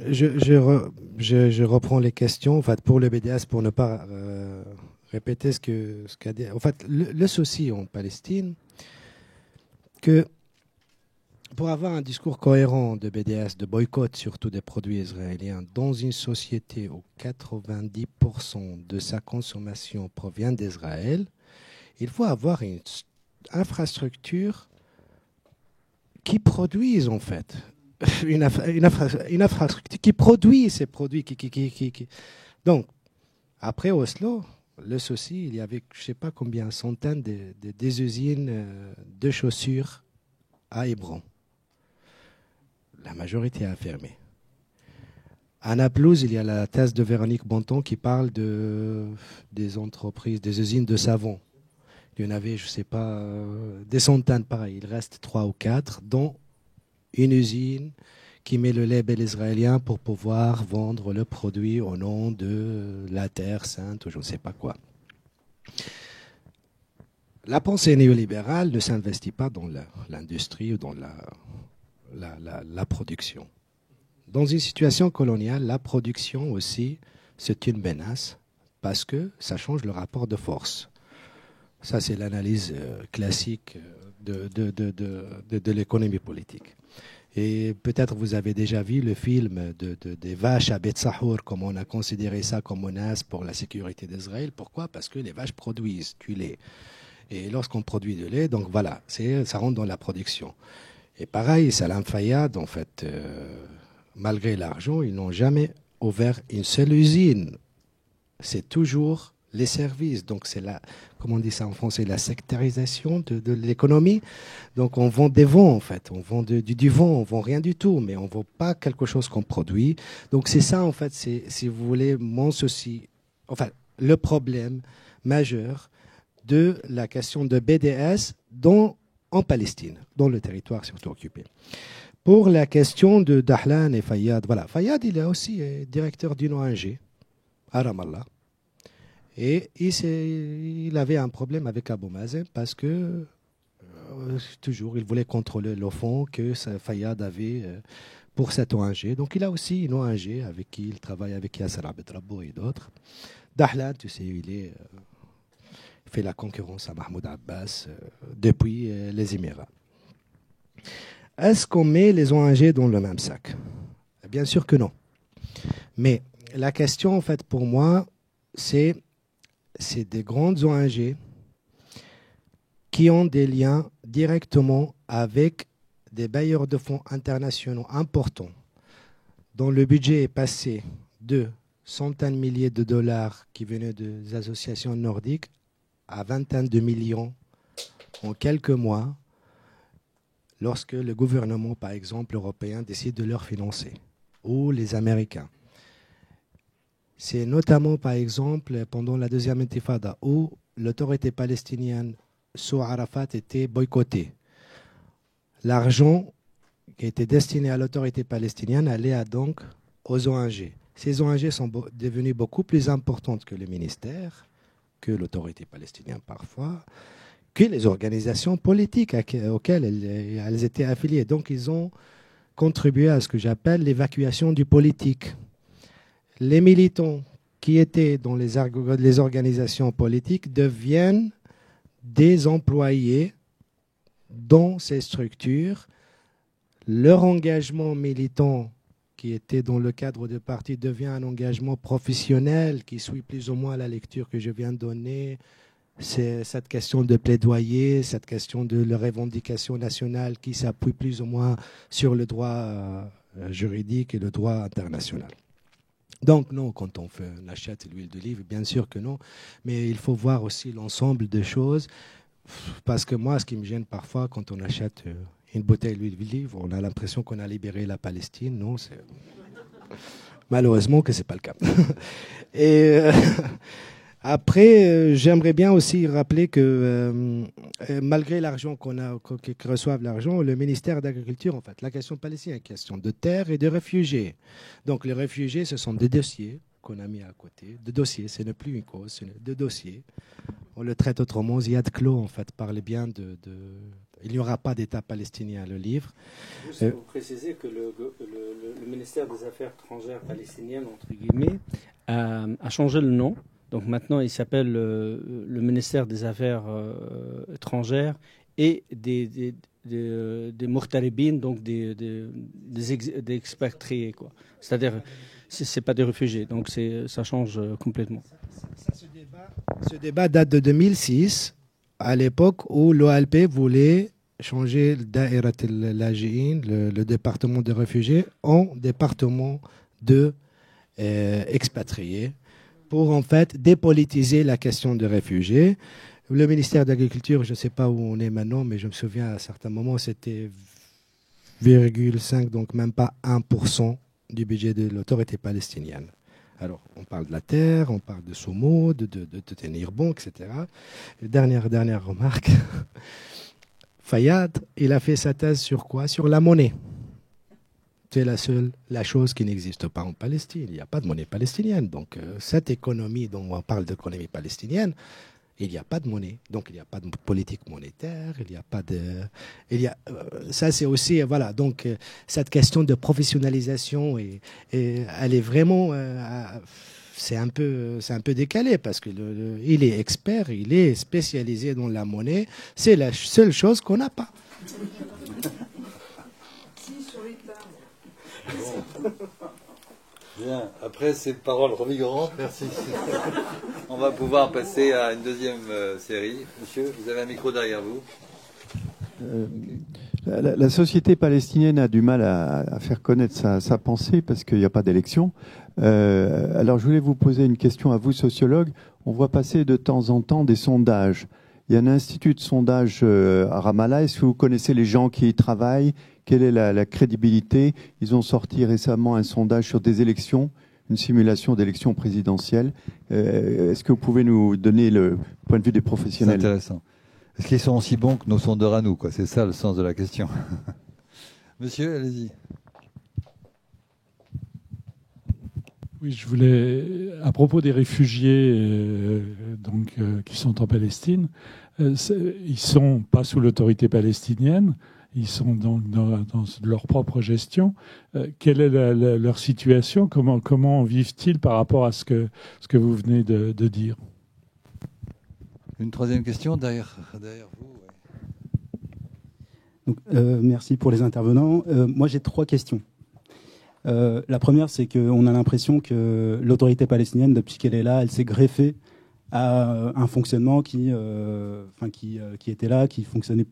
Je reprends les questions. En fait, pour le BDS, pour ne pas répéter ce qu'a dit. En fait, le souci en Palestine, que pour avoir un discours cohérent de BDS, de boycott surtout des produits israéliens, dans une société où 90% de sa consommation provient d'Israël, il faut avoir une infrastructure qui produise en fait. Une infrastructure qui produit ces produits. Donc, après Oslo, le souci, il y avait je ne sais pas combien, centaines des usines de chaussures à Hébron. La majorité a fermé. À Naplouse, il y a la thèse de Véronique Bonton qui parle des entreprises, des usines de savon. Il y en avait, je ne sais pas, des centaines pareil. Il reste 3 ou 4, dont une usine qui met le label israélien pour pouvoir vendre le produit au nom de la Terre Sainte ou je ne sais pas quoi. La pensée néolibérale ne s'investit pas dans l'industrie ou dans la production. Dans une situation coloniale, la production aussi, c'est une menace parce que ça change le rapport de force. Ça, c'est l'analyse classique de l'économie politique. Et peut-être vous avez déjà vu le film des vaches à Beth Sahour, comme on a considéré ça comme menace pour la sécurité d'Israël. Pourquoi ? Parce que les vaches produisent du lait. Et lorsqu'on produit du lait, donc voilà, ça rentre dans la production. Et pareil, Salam Fayyad, en fait, malgré l'argent, ils n'ont jamais ouvert une seule usine. C'est toujours les services. Donc c'est comment on dit ça en français, la sectarisation de l'économie. Donc on vend des vents en fait, on vend du vent, on vend rien du tout, mais on vend pas quelque chose qu'on produit. Donc c'est ça en fait, c'est, si vous voulez, mon souci, enfin le problème majeur de la question de BDS en Palestine, dans le territoire surtout occupé. Pour la question de Dahlan et Fayyad, voilà, Fayyad il est aussi directeur d'une ONG à Ramallah. Et il avait un problème avec Abou Mazen parce que toujours il voulait contrôler le fonds que Fayyad avait pour cette ONG. Donc il a aussi une ONG avec qui il travaille avec Yasser Abdrabou et d'autres. Dahlan, tu sais, il fait la concurrence à Mahmoud Abbas depuis les Émirats. Est-ce qu'on met les ONG dans le même sac ? Bien sûr que non. Mais la question, en fait, pour moi, c'est des grandes ONG qui ont des liens directement avec des bailleurs de fonds internationaux importants, dont le budget est passé de centaines de milliers de dollars qui venaient des associations nordiques à vingtaines de millions en quelques mois, lorsque le gouvernement, par exemple, européen, décide de leur financer, ou les Américains. C'est notamment, par exemple, pendant la deuxième intifada, où l'autorité palestinienne sous Arafat était boycottée. L'argent qui était destiné à l'autorité palestinienne allait donc aux ONG. Ces ONG sont devenues beaucoup plus importantes que le ministère, que l'autorité palestinienne parfois, que les organisations politiques auxquelles elles étaient affiliées. Donc ils ont contribué à ce que j'appelle l'évacuation du politique. Les militants qui étaient dans les organisations politiques deviennent des employés dans ces structures. Leur engagement militant qui était dans le cadre de parti devient un engagement professionnel qui suit plus ou moins la lecture que je viens de donner. C'est cette question de plaidoyer, cette question de la revendication nationale qui s'appuie plus ou moins sur le droit juridique et le droit international. Donc non, quand on achète l'huile d'olive, bien sûr que non, mais il faut voir aussi l'ensemble des choses, parce que moi, ce qui me gêne parfois quand on achète une bouteille d'huile d'olive, on a l'impression qu'on a libéré la Palestine. Non, malheureusement que c'est pas le cas. Et après, j'aimerais bien aussi rappeler que malgré l'argent que reçoivent l'argent, le ministère de l'Agriculture, en fait, la question palestinienne, la question de terre et de réfugiés. Donc les réfugiés, ce sont des dossiers qu'on a mis à côté. Des dossiers, ce n'est plus une cause, ce sont des dossiers. On le traite autrement. Ziad Klo, en fait, parlait bien il n'y aura pas d'État palestinien, le livre. Vous précisez que le ministère des Affaires étrangères palestiniennes, entre guillemets, a changé le nom. Donc maintenant, il s'appelle le ministère des Affaires étrangères et des Mourtaribines, donc des expatriés, quoi. C'est-à-dire, c'est pas des réfugiés, donc ça change complètement. Ce débat date de 2006, à l'époque où l'OLP voulait changer le Da'irat al-Laji'in, le département de réfugiés, en département de expatriés, pour en fait dépolitiser la question des réfugiés. Le ministère de l'Agriculture, je ne sais pas où on est maintenant, mais je me souviens à certains moments, c'était 0,5, donc même pas 1% du budget de l'autorité palestinienne. Alors, on parle de la terre, on parle de Somo, de tenir bon, etc. Dernière remarque. Fayyad, il a fait sa thèse sur quoi? Sur la monnaie. C'est la chose qui n'existe pas en Palestine. Il n'y a pas de monnaie palestinienne. Donc, cette économie dont on parle d'économie palestinienne, il n'y a pas de monnaie. Donc, il n'y a pas de politique monétaire. Il n'y a pas de. Ça, c'est aussi. Voilà. Donc, cette question de professionnalisation, elle est vraiment. C'est un peu décalé parce que il est expert, il est spécialisé dans la monnaie. C'est la seule chose qu'on n'a pas. Bien, après ces paroles revigorantes, merci. On va pouvoir passer à une deuxième série. Monsieur, vous avez un micro derrière vous. La société palestinienne a du mal à faire connaître sa pensée parce qu'il n'y a pas d'élection. Alors je voulais vous poser une question à vous, sociologue. On voit passer de temps en temps des sondages. Il y a un institut de sondage à Ramallah. Est-ce que vous connaissez les gens qui y travaillent? Quelle est la crédibilité? Ils ont sorti récemment un sondage sur des élections, une simulation d'élections présidentielles. Est-ce que vous pouvez nous donner le point de vue des professionnels? C'est intéressant. Est-ce qu'ils sont aussi bons que nos sondeurs à nous, quoi? C'est ça le sens de la question. Monsieur, allez-y. Oui, je voulais, à propos des réfugiés qui sont en Palestine, ils sont pas sous l'autorité palestinienne, ils sont dans leur propre gestion. Quelle est leur situation? Comment vivent-ils par rapport à ce que vous venez de dire? Une troisième question derrière vous. Donc, merci pour les intervenants. Moi, j'ai 3 questions. La première, c'est qu'on a l'impression que l'autorité palestinienne, depuis qu'elle est là, elle s'est greffée à un fonctionnement qui était là, qui fonctionnait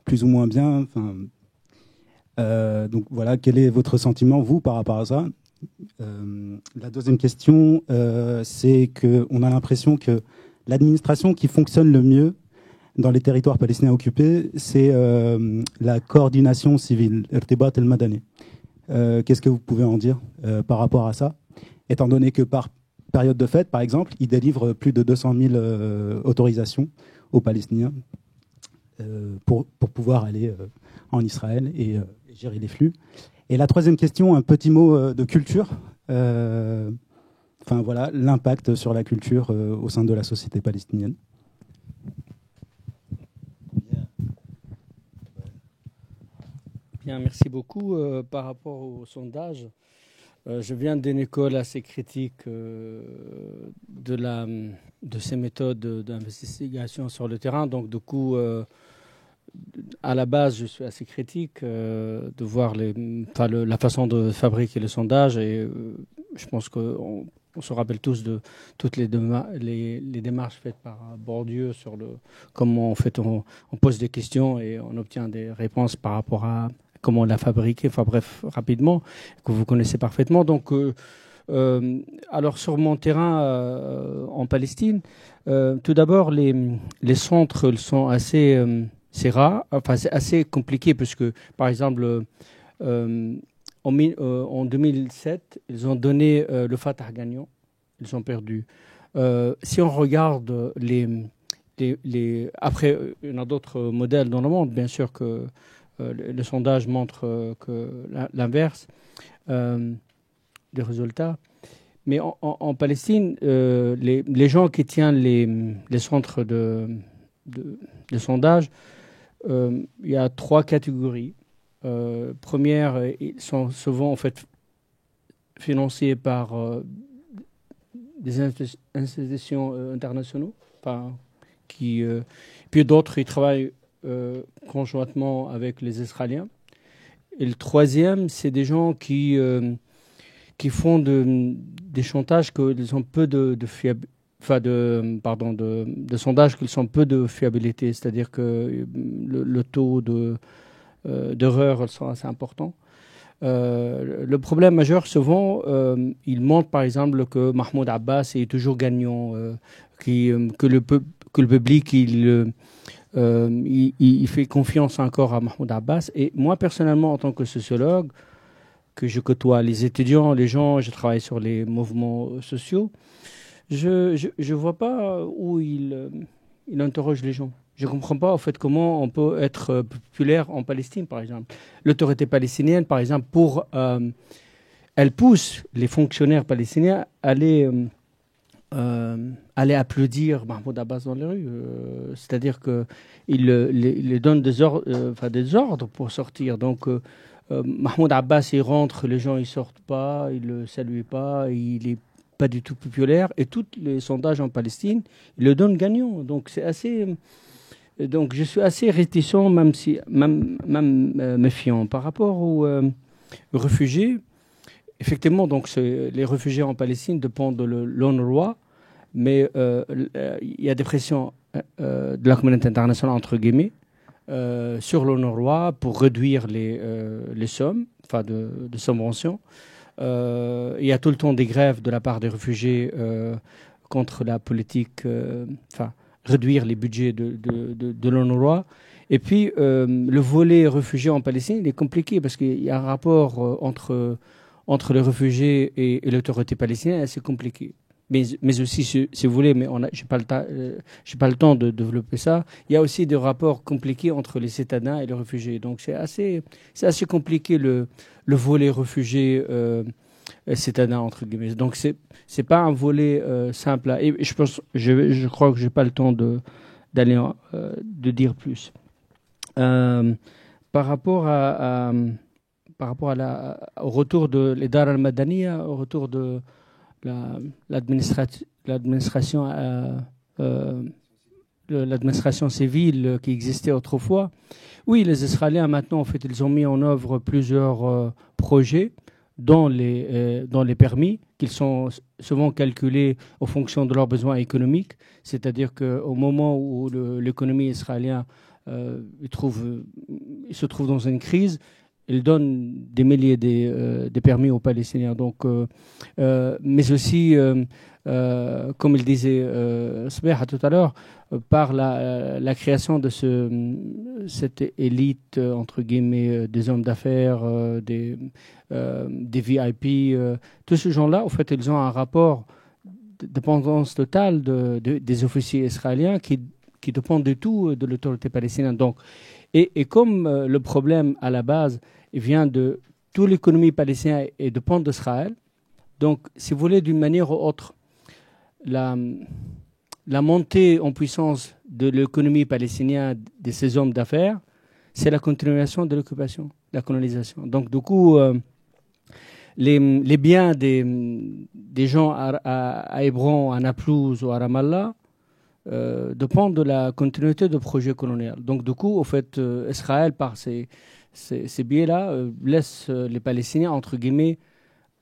plus ou moins bien. Donc voilà, quel est votre sentiment, vous, par rapport à ça? La deuxième question, c'est qu'on a l'impression que l'administration qui fonctionne le mieux dans les territoires palestiniens occupés, c'est la coordination civile, Irtibat el-Madani. Qu'est-ce que vous pouvez en dire par rapport à ça? Étant donné que par période de fête, par exemple, ils délivrent plus de 200 000 autorisations aux Palestiniens pour pouvoir aller en Israël et gérer les flux. Et la troisième question, un petit mot de culture. Voilà, l'impact sur la culture au sein de la société palestinienne. Bien, merci beaucoup. Par rapport au sondage, je viens d'une école assez critique de ces méthodes d'investigation sur le terrain. Donc, du coup, à la base, je suis assez critique de voir la façon de fabriquer le sondage. Et je pense qu'on se rappelle tous de toutes les démarches faites par Bourdieu sur comment en fait on pose des questions et on obtient des réponses par rapport à comment on l'a fabriqué. Enfin bref, rapidement, que vous connaissez parfaitement. Donc, alors sur mon terrain en Palestine, tout d'abord les centres sont assez c'est rare, enfin c'est assez compliqué parce que, par exemple, en 2007, ils ont donné le Fatah gagnant, ils ont perdu. Si on regarde après, il y en a d'autres modèles dans le monde, bien sûr que le sondage montre que l'inverse des résultats. Mais en Palestine, les gens qui tiennent les centres de sondage, il y a 3 catégories. Première, ils sont souvent en fait financés par des institutions internationales, puis d'autres, ils travaillent conjointement avec les Israéliens. Et le troisième, c'est des gens qui font des chantages qu'ils ont peu de sondages qu'ils ont peu de fiabilité, c'est-à-dire que le taux d'erreur sont assez importants. Le problème majeur, souvent, il montre par exemple que Mahmoud Abbas est toujours gagnant, que le public il fait confiance encore à Mahmoud Abbas. Et moi, personnellement, en tant que sociologue, que je côtoie les étudiants, les gens, je travaille sur les mouvements sociaux, je vois pas où il interroge les gens. Je ne comprends pas, en fait, comment on peut être populaire en Palestine, par exemple. L'autorité palestinienne, par exemple, elle pousse les fonctionnaires palestiniens à aller applaudir Mahmoud Abbas dans les rues. C'est-à-dire qu'il donne des ordres pour sortir. Donc, Mahmoud Abbas, il rentre, les gens ne sortent pas, ils ne le saluent pas, il n'est pas du tout populaire. Et tous les sondages en Palestine, ils le donnent gagnant. Donc, c'est assez... Donc, je suis assez réticent, même méfiant. Par rapport aux réfugiés, effectivement, donc, les réfugiés en Palestine dépendent de l'UNRWA, mais il y a des pressions de la communauté internationale, entre guillemets, sur l'UNRWA pour réduire les sommes, de subventions. Il y a tout le temps des grèves de la part des réfugiés contre la politique, réduire les budgets de l'UNRWA. Et puis, le volet réfugiés en Palestine, il est compliqué parce qu'il y a un rapport entre les réfugiés et l'autorité palestinienne assez compliqué. Mais aussi, si vous voulez, mais j'ai pas le temps de développer ça. Il y a aussi des rapports compliqués entre les citadins et les réfugiés. Donc, c'est assez compliqué le volet réfugiés citadins, entre guillemets. Donc, c'est pas un volet simple. Et je crois que j'ai pas le temps de dire plus. Par rapport au retour de l'Idara al-Madaniya, au retour de l'administration civile qui existait autrefois. Oui, les Israéliens maintenant, en fait, ils ont mis en œuvre plusieurs projets dans les permis, qu'ils sont souvent calculés en fonction de leurs besoins économiques. C'est-à-dire qu'au moment où l'économie israélienne il se trouve dans une crise, il donne des milliers de permis aux Palestiniens. Donc, mais aussi, comme il disait Sbeha tout à l'heure, par la création de cette élite, entre guillemets, des hommes d'affaires, des VIP, tous ces gens-là, en fait, ils ont un rapport de dépendance totale des officiers israéliens qui dépendent du tout de l'autorité palestinienne. Donc, et comme le problème à la base vient de toute l'économie palestinienne et dépend d'Israël, donc si vous voulez, d'une manière ou autre, la montée en puissance de l'économie palestinienne, de ces hommes d'affaires, c'est la continuation de l'occupation, la colonisation. Donc du coup, les biens des gens à Hébron, à Naplouse ou à Ramallah dépendent de la continuité du projet colonial. Donc du coup, au fait, Israël, par ces biais-là, laisse les Palestiniens, entre guillemets,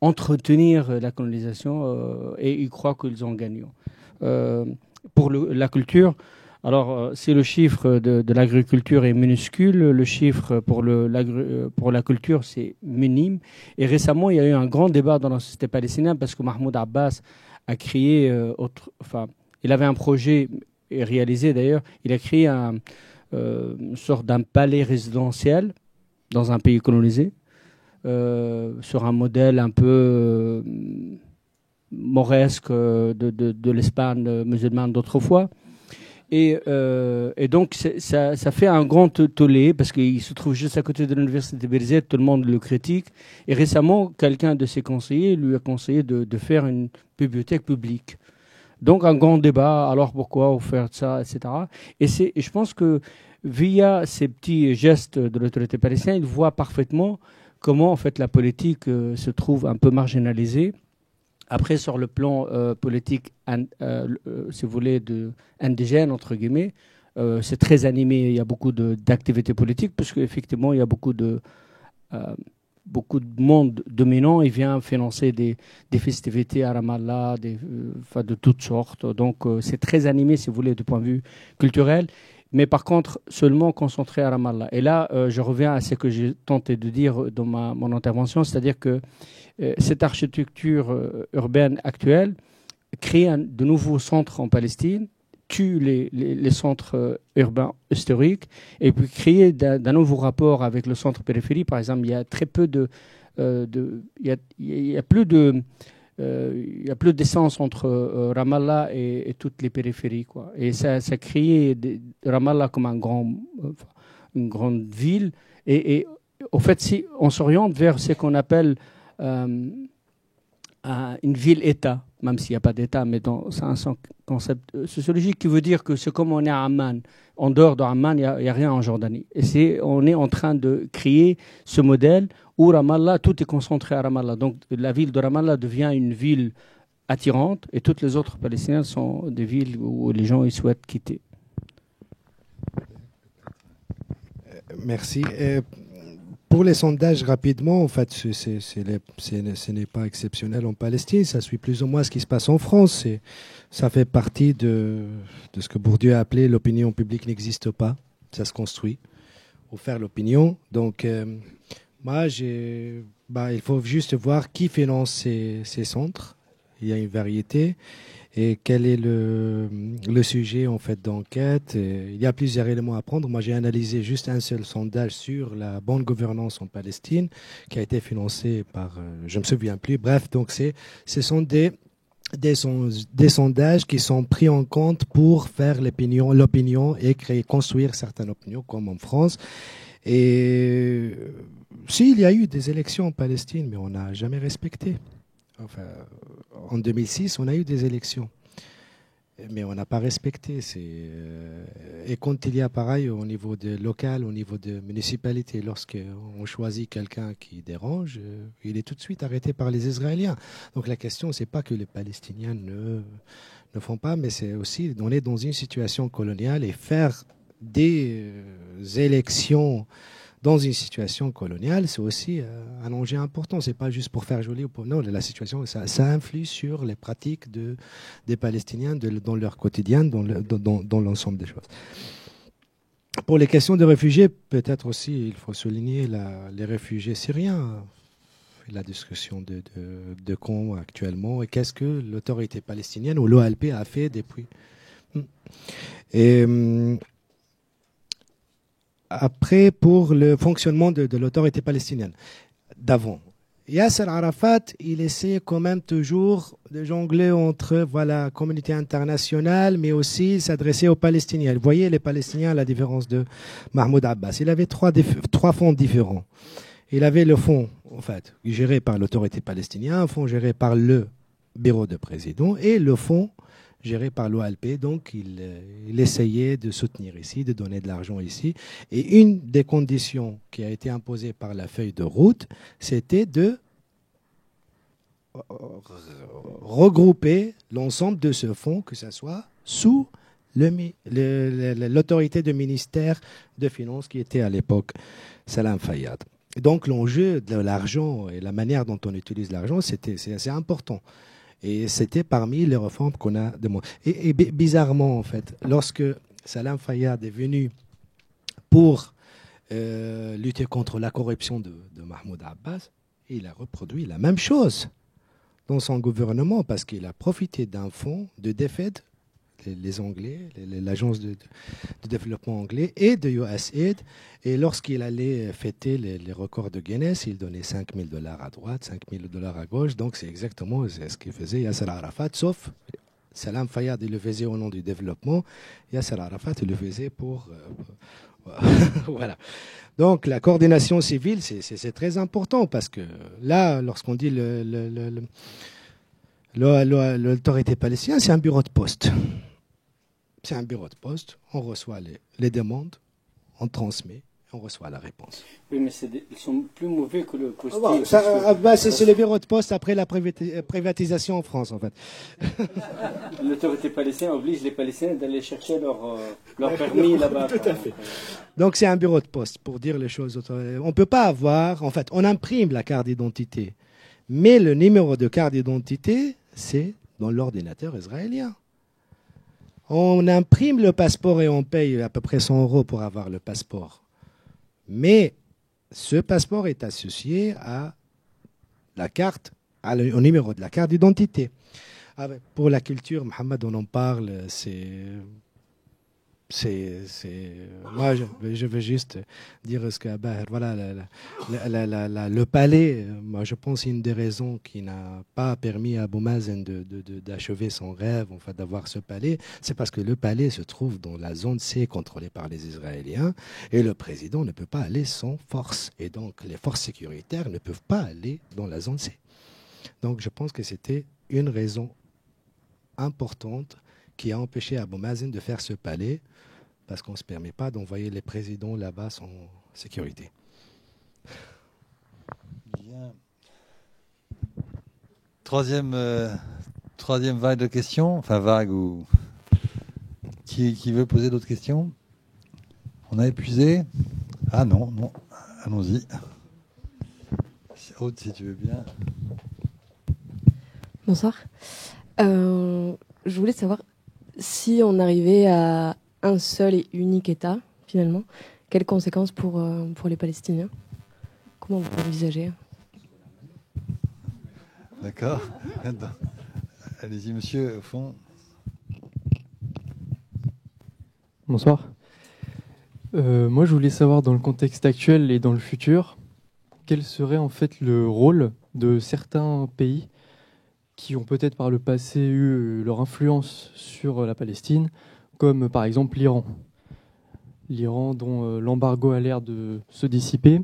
entretenir la colonisation et ils croient qu'ils ont gagné. Pour la culture, alors si le chiffre de l'agriculture est minuscule, le chiffre pour la culture, c'est minime. Et récemment, il y a eu un grand débat dans la société palestinienne parce que Mahmoud Abbas a créé, il avait un projet réalisé d'ailleurs, il a créé une sorte d'un palais résidentiel dans un pays colonisé, sur un modèle un peu mauresque de l'Espagne musulmane d'autrefois. Et donc, ça fait un grand tollé parce qu'il se trouve juste à côté de l'université de Birzeit, tout le monde le critique. Et récemment, quelqu'un de ses conseillers lui a conseillé de faire une bibliothèque publique. Donc, un grand débat, alors pourquoi faire ça, etc. Et je pense que via ces petits gestes de l'autorité palestinienne, il voit parfaitement comment en fait, la politique se trouve un peu marginalisée. Après, sur le plan politique, si vous voulez, indigène, entre guillemets, c'est très animé. Il y a beaucoup d'activités politiques, parce qu'effectivement, il y a beaucoup de monde dominant. Il vient financer des festivités à Ramallah, de toutes sortes. Donc, c'est très animé, si vous voulez, du point de vue culturel. Mais par contre, seulement concentré à Ramallah. Et là, je reviens à ce que j'ai tenté de dire dans mon intervention, c'est-à-dire que cette architecture urbaine actuelle crée de nouveaux centres en Palestine, tue les centres urbains historiques, et puis crée d'un nouveau rapport avec le centre périphérie. Par exemple, il y a très peu il y a plus d'essence entre Ramallah et toutes les périphéries, quoi. Et ça crée Ramallah comme une grande ville. Et au fait, si on s'oriente vers ce qu'on appelle une ville-État, même s'il n'y a pas d'État, mais c'est un concept sociologique qui veut dire que c'est comme on est à Amman. En dehors de Amman, il n'y a rien en Jordanie. Et on est en train de créer ce modèle où Ramallah, tout est concentré à Ramallah. Donc la ville de Ramallah devient une ville attirante et toutes les autres Palestiniennes sont des villes où les gens ils souhaitent quitter. Merci. Pour les sondages, rapidement, en fait, ce n'est pas exceptionnel en Palestine. Ça suit plus ou moins ce qui se passe en France. Ça fait partie de ce que Bourdieu a appelé l'opinion publique n'existe pas. Ça se construit. Pour faire l'opinion. Donc, moi, il faut juste voir qui finance ces centres. Il y a une variété. Et quel est le sujet en fait d'enquête. Il y a plusieurs éléments à prendre. Moi, j'ai analysé juste un seul sondage sur la bonne gouvernance en Palestine, qui a été financé par, je me souviens plus. Bref, donc ce sont des sondages qui sont pris en compte pour faire l'opinion et construire certaines opinions, comme en France. Et il y a eu des élections en Palestine, mais on n'a jamais respecté. Enfin, en 2006, on a eu des élections, mais on n'a pas respecté. Et quand il y a pareil au niveau local, au niveau de municipalité, lorsqu'on choisit quelqu'un qui dérange, il est tout de suite arrêté par les Israéliens. Donc la question, c'est pas que les Palestiniens ne font pas, mais c'est aussi on est dans une situation coloniale et faire des élections dans une situation coloniale, c'est aussi un enjeu important. C'est pas juste pour faire joli ou pour non. La situation, ça influe sur les pratiques des Palestiniens dans leur quotidien, dans l'ensemble des choses. Pour les questions de réfugiés, peut-être aussi, il faut souligner les réfugiés syriens. La discussion de camps actuellement et qu'est-ce que l'autorité palestinienne ou l'OLP a fait depuis. Et après, pour le fonctionnement de l'autorité palestinienne d'avant, Yasser Arafat, il essaie quand même toujours de jongler entre communauté internationale, mais aussi s'adresser aux Palestiniens. Vous voyez, les Palestiniens, à la différence de Mahmoud Abbas, il avait trois fonds différents. Il avait le fonds, en fait, géré par l'autorité palestinienne, un fonds géré par le bureau de président et le fonds géré par l'OLP, donc il essayait de soutenir ici, de donner de l'argent ici. Et une des conditions qui a été imposée par la feuille de route, c'était de regrouper l'ensemble de ce fonds, que ce soit sous l'autorité du ministère de Finances qui était à l'époque Salam Fayyad. Donc l'enjeu de l'argent et la manière dont on utilise l'argent, c'est assez important. Et c'était parmi les réformes qu'on a demandées. Et bizarrement, en fait, lorsque Salam Fayyad est venu pour lutter contre la corruption de Mahmoud Abbas, il a reproduit la même chose dans son gouvernement parce qu'il a profité d'un fonds de défaite les Anglais, l'agence de développement anglais et de USAID. Et lorsqu'il allait fêter les records de Guinness, il donnait $5,000 à droite, $5,000 à gauche. Donc c'est exactement ce qu'il faisait Yasser Arafat, sauf Salam Fayyad, il le faisait au nom du développement. Yasser Arafat, il le faisait pour... voilà. Donc la coordination civile, c'est très important parce que là, lorsqu'on dit l'autorité palestinienne, c'est un bureau de poste. C'est un bureau de poste. On reçoit les demandes, on transmet, on reçoit la réponse. Oui, mais ils sont plus mauvais que le poste. C'est le bureau de poste après la privatisation en France, en fait. L'autorité palestinienne oblige les Palestiniens d'aller chercher leur permis là-bas. Tout à fait. Donc c'est un bureau de poste, pour dire les choses. On ne peut pas avoir... En fait, on imprime la carte d'identité, mais le numéro de carte d'identité, c'est dans l'ordinateur israélien. On imprime le passeport et on paye à peu près 100 € pour avoir le passeport. Mais ce passeport est associé à la carte, au numéro de la carte d'identité. Pour la culture, Mohamed, on en parle, moi, je veux juste dire ce que voilà, le palais, moi, je pense, une des raisons qui n'a pas permis à Abou Mazen d'achever son rêve, en fait, d'avoir ce palais, c'est parce que le palais se trouve dans la zone C contrôlée par les Israéliens et le président ne peut pas aller sans force. Et donc, les forces sécuritaires ne peuvent pas aller dans la zone C. Donc, je pense que c'était une raison importante qui a empêché Abou Mazen de faire ce palais, parce qu'on ne se permet pas d'envoyer les présidents là-bas sans sécurité. Bien. Troisième vague de questions, enfin vague ou... Qui veut poser d'autres questions? On a épuisé? Ah non, allons-y. Aude, si tu veux bien. Bonsoir. Je voulais savoir si on arrivait à un seul et unique État, finalement, quelles conséquences pour les Palestiniens? Comment vous envisagez? D'accord. Allez-y, monsieur, au fond. Bonsoir. Moi, je voulais savoir, dans le contexte actuel et dans le futur, quel serait en fait le rôle de certains pays qui ont peut-être par le passé eu leur influence sur la Palestine, comme par exemple l'Iran. L'Iran dont l'embargo a l'air de se dissiper,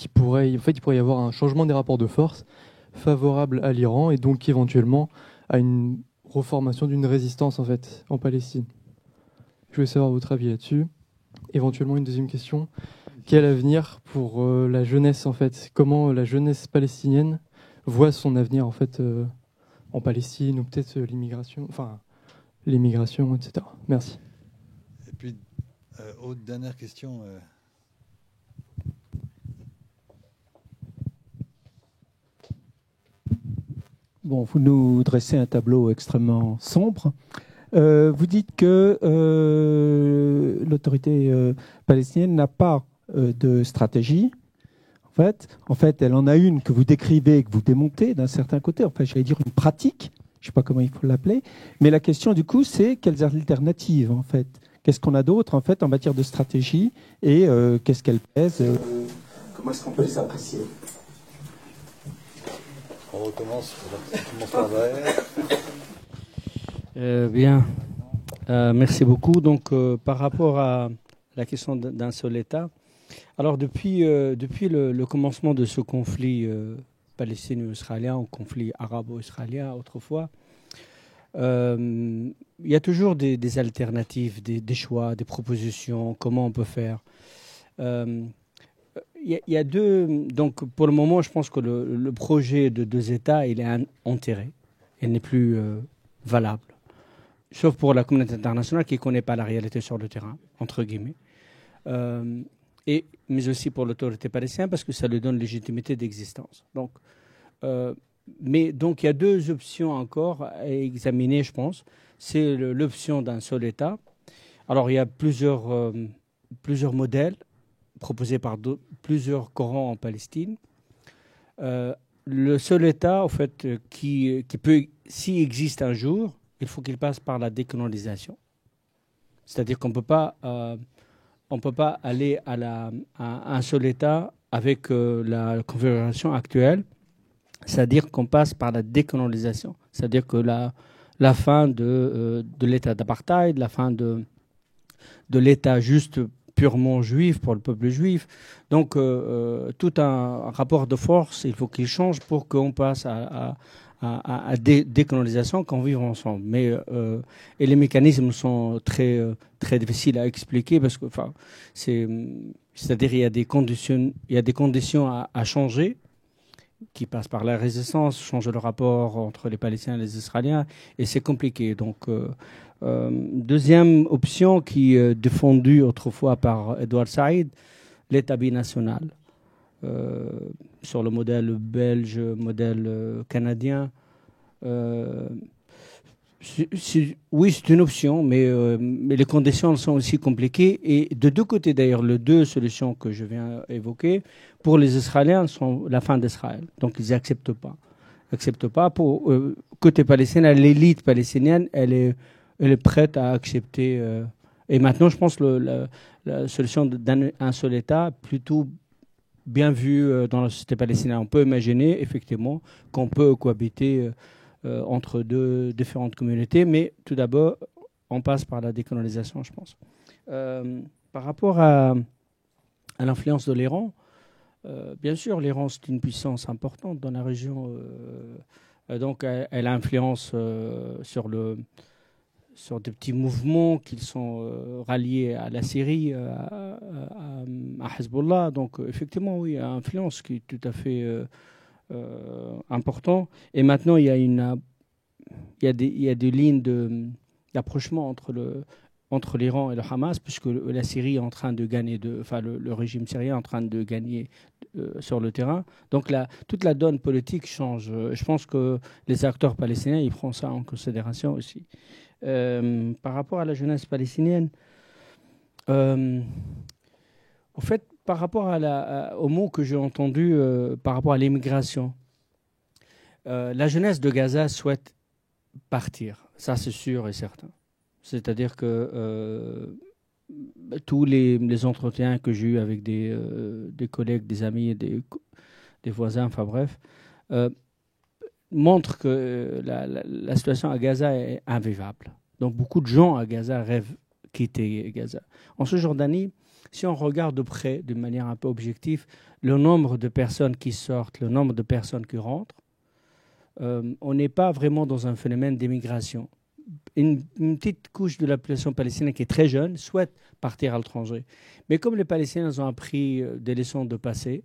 il pourrait y avoir un changement des rapports de force favorable à l'Iran et donc éventuellement à une reformation d'une résistance en fait en Palestine. Je voulais savoir votre avis là-dessus. Éventuellement une deuxième question. Quel avenir pour la jeunesse en fait? Comment la jeunesse palestinienne voit son avenir en fait en Palestine ou peut-être l'émigration, etc. Merci. Et puis, autre dernière question. Bon, vous nous dressez un tableau extrêmement sombre. Vous dites que l'autorité palestinienne n'a pas de stratégie. En fait, elle en a une que vous décrivez, que vous démontez d'un certain côté. Enfin, j'allais dire une pratique. Je ne sais pas comment il faut l'appeler. Mais la question, du coup, c'est quelles alternatives, en fait? Qu'est-ce qu'on a d'autre, en fait, en matière de stratégie? Et qu'est-ce qu'elle pèse? Comment est-ce qu'on peut les apprécier? On recommence par derrière. Bien. Merci beaucoup. Donc, par rapport à la question d'un seul État, alors depuis le commencement de ce conflit palestino-israélien, ou conflit arabo-israélien autrefois, il y a toujours des alternatives, des choix, des propositions, comment on peut faire. Il y a deux... Donc, pour le moment, je pense que le projet de deux États, il est enterré. Il n'est plus valable. Sauf pour la communauté internationale qui ne connaît pas la réalité sur le terrain, entre guillemets. Mais aussi pour l'autorité palestinienne, parce que ça lui donne légitimité d'existence. Donc, il y a deux options encore à examiner, je pense. C'est l'option d'un seul État. Alors, il y a plusieurs modèles proposés par plusieurs Corans en Palestine. Le seul État, en fait, qui peut, s'il existe un jour, il faut qu'il passe par la décolonisation. C'est-à-dire qu'on ne peut pas aller à un seul État avec la configuration actuelle. C'est-à-dire qu'on passe par la décolonisation. C'est-à-dire que la fin de l'état d'apartheid, la fin de l'état juste purement juif pour le peuple juif. Donc, tout un rapport de force, il faut qu'il change pour qu'on passe à décolonisation, qu'on vive ensemble. Mais et les mécanismes sont très difficiles à expliquer parce que, c'est-à-dire il y a des conditions à changer, qui passe par la résistance, change le rapport entre les Palestiniens et les Israéliens, et c'est compliqué. Donc, deuxième option qui est défendue autrefois par Edouard Saïd, l'État binational. Sur le modèle belge, modèle canadien. Oui, c'est une option, mais les conditions sont aussi compliquées. Et de deux côtés, d'ailleurs, les deux solutions que je viens évoquer, pour les Israéliens, sont la fin d'Israël. Donc, ils n'acceptent pas. Pour côté palestinien, l'élite palestinienne, elle est prête à accepter. Et maintenant, je pense que la solution d'un seul État, plutôt bien vue dans la société palestinienne. On peut imaginer, effectivement, qu'on peut cohabiter entre deux différentes communautés, mais tout d'abord, on passe par la décolonisation, je pense. Par rapport à l'influence de l'Iran, bien sûr, l'Iran, c'est une puissance importante dans la région. Donc, elle influence sur des petits mouvements qui sont ralliés à la Syrie, à Hezbollah. Donc, effectivement, oui, il y a une influence qui est tout à fait important. Et maintenant, il y a des lignes d'approchement entre l'Iran et le Hamas, puisque la Syrie est en train de gagner, le régime syrien est en train de gagner sur le terrain. Donc toute la donne politique change. Je pense que les acteurs palestiniens, ils prennent ça en considération aussi. Par rapport à la jeunesse palestinienne, au fait, par rapport au mot que j'ai entendu par rapport à l'immigration, la jeunesse de Gaza souhaite partir. Ça, c'est sûr et certain. C'est-à-dire que tous les entretiens que j'ai eus avec des collègues, des amis, des voisins, enfin bref, montrent que la situation à Gaza est invivable. Donc beaucoup de gens à Gaza rêvent quitter Gaza. En Cisjordanie, si on regarde de près, d'une manière un peu objective, le nombre de personnes qui sortent, le nombre de personnes qui rentrent, on n'est pas vraiment dans un phénomène d'immigration. Une petite couche de la population palestinienne qui est très jeune souhaite partir à l'étranger. Mais comme les Palestiniens ont appris des leçons de passé,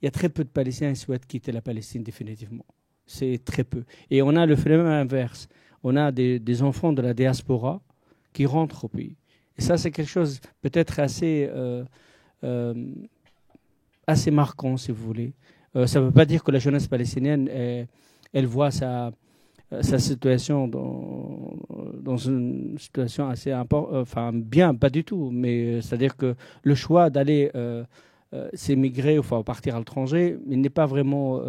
il y a très peu de Palestiniens qui souhaitent quitter la Palestine définitivement. C'est très peu. Et on a le phénomène inverse. On a des enfants de la diaspora qui rentrent au pays. Et ça, c'est quelque chose peut-être assez marquant, si vous voulez. Ça ne veut pas dire que la jeunesse palestinienne, elle voit sa situation dans une situation assez bien, pas du tout. Mais c'est-à-dire que le choix d'aller s'émigrer, enfin partir à l'étranger, il n'est pas vraiment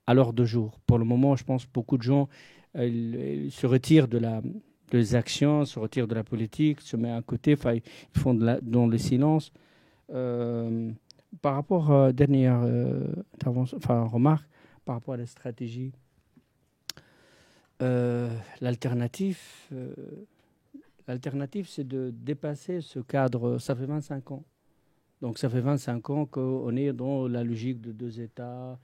à l'ordre de jour. Pour le moment, je pense que beaucoup de gens ils se retirent des actions, se retirent de la politique, se mettent à côté, ils font dans le silence. Par rapport à dernière intervention, remarque, par rapport à la stratégie, l'alternative, c'est de dépasser ce cadre. Ça fait 25 ans. Donc ça fait 25 ans qu'on est dans la logique de deux États.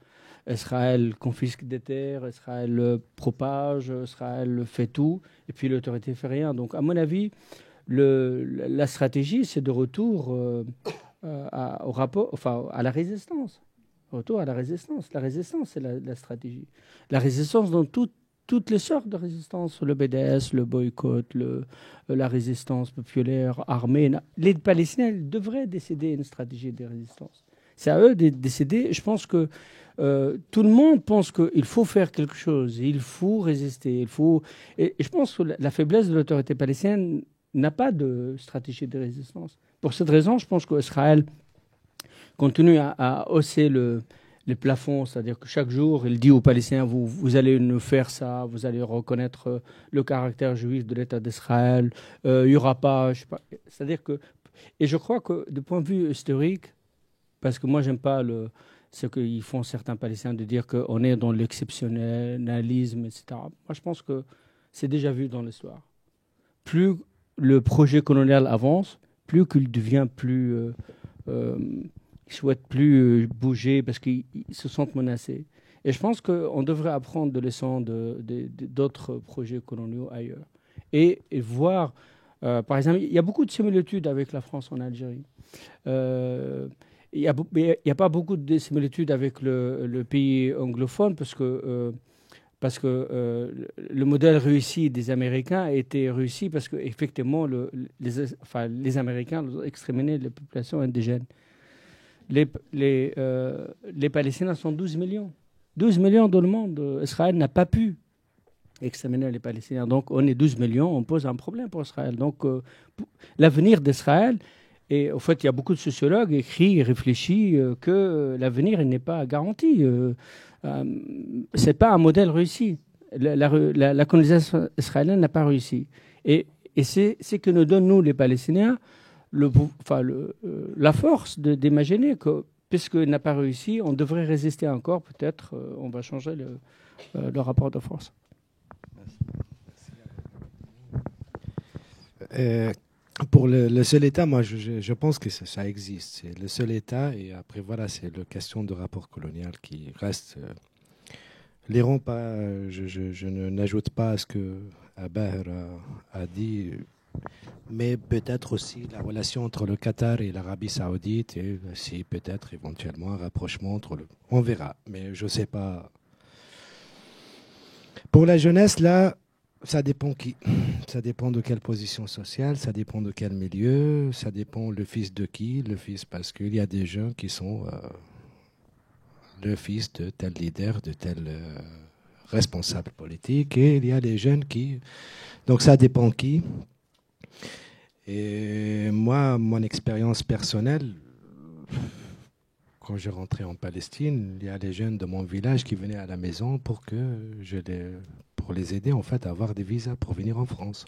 Israël confisque des terres, Israël propage, Israël fait tout, et puis l'autorité fait rien. Donc à mon avis, la stratégie, c'est de retour à la résistance. Retour à la résistance. La résistance, c'est la stratégie. La résistance dans toutes les sortes de résistance, le BDS, le boycott, la résistance populaire, armée. Les Palestiniens devraient décider une stratégie de résistance. C'est à eux de décider. Je pense que tout le monde pense qu'il faut faire quelque chose, il faut résister. Et je pense que la faiblesse de l'autorité palestinienne n'a pas de stratégie de résistance. Pour cette raison, je pense qu'Israël continue à hausser les plafonds, c'est-à-dire que chaque jour, il dit aux Palestiniens, vous allez nous faire ça, vous allez reconnaître le caractère juif de l'État d'Israël, il n'y aura pas, je sais pas, c'est-à-dire que, et je crois que du point de vue historique, parce que moi, j'aime pas ce qu'ils font certains Palestiniens de dire qu'on est dans l'exceptionnalisme, etc. Moi, je pense que c'est déjà vu dans l'histoire. Plus le projet colonial avance, plus qu'il devient plus... ils souhaitent plus bouger parce qu'ils se sentent menacés. Et je pense qu'on devrait apprendre de leçons d'autres projets coloniaux ailleurs. Et voir, par exemple, il y a beaucoup de similitudes avec la France en Algérie. Il n'y a pas beaucoup de similitudes avec le pays anglophone parce que le modèle réussi des Américains a été réussi parce qu'effectivement, les Américains ont exterminé les populations indigènes. Les Palestiniens sont 12 millions. 12 millions dans le monde. Israël n'a pas pu exterminer les Palestiniens. Donc, on est 12 millions, on pose un problème pour Israël. Donc, l'avenir d'Israël, et au fait, il y a beaucoup de sociologues écrits et réfléchis que l'avenir n'est pas garanti. Ce n'est pas un modèle réussi. La colonisation israélienne n'a pas réussi. Et c'est ce que nous donne, nous, les Palestiniens, la force d'imaginer que, puisqu'il n'a pas réussi, on devrait résister encore. Peut-être on va changer le rapport de force. Pour le seul État, moi, je pense que ça existe. C'est le seul État. Et après, voilà, c'est la question de rapport colonial qui reste. L'Iran, je n'ajoute pas à ce que Baher a dit. Mais peut-être aussi la relation entre le Qatar et l'Arabie Saoudite, et si peut-être éventuellement un rapprochement entre on verra, mais je ne sais pas. Pour la jeunesse, là, ça dépend qui. Ça dépend de quelle position sociale, ça dépend de quel milieu, ça dépend le fils de qui. Le fils, parce qu'il y a des jeunes qui sont le fils de tel leader, de tel responsable politique, et il y a des jeunes qui... Donc ça dépend qui. Et moi, mon expérience personnelle, quand je rentrais en Palestine, il y a des jeunes de mon village qui venaient à la maison pour les aider en fait à avoir des visas pour venir en France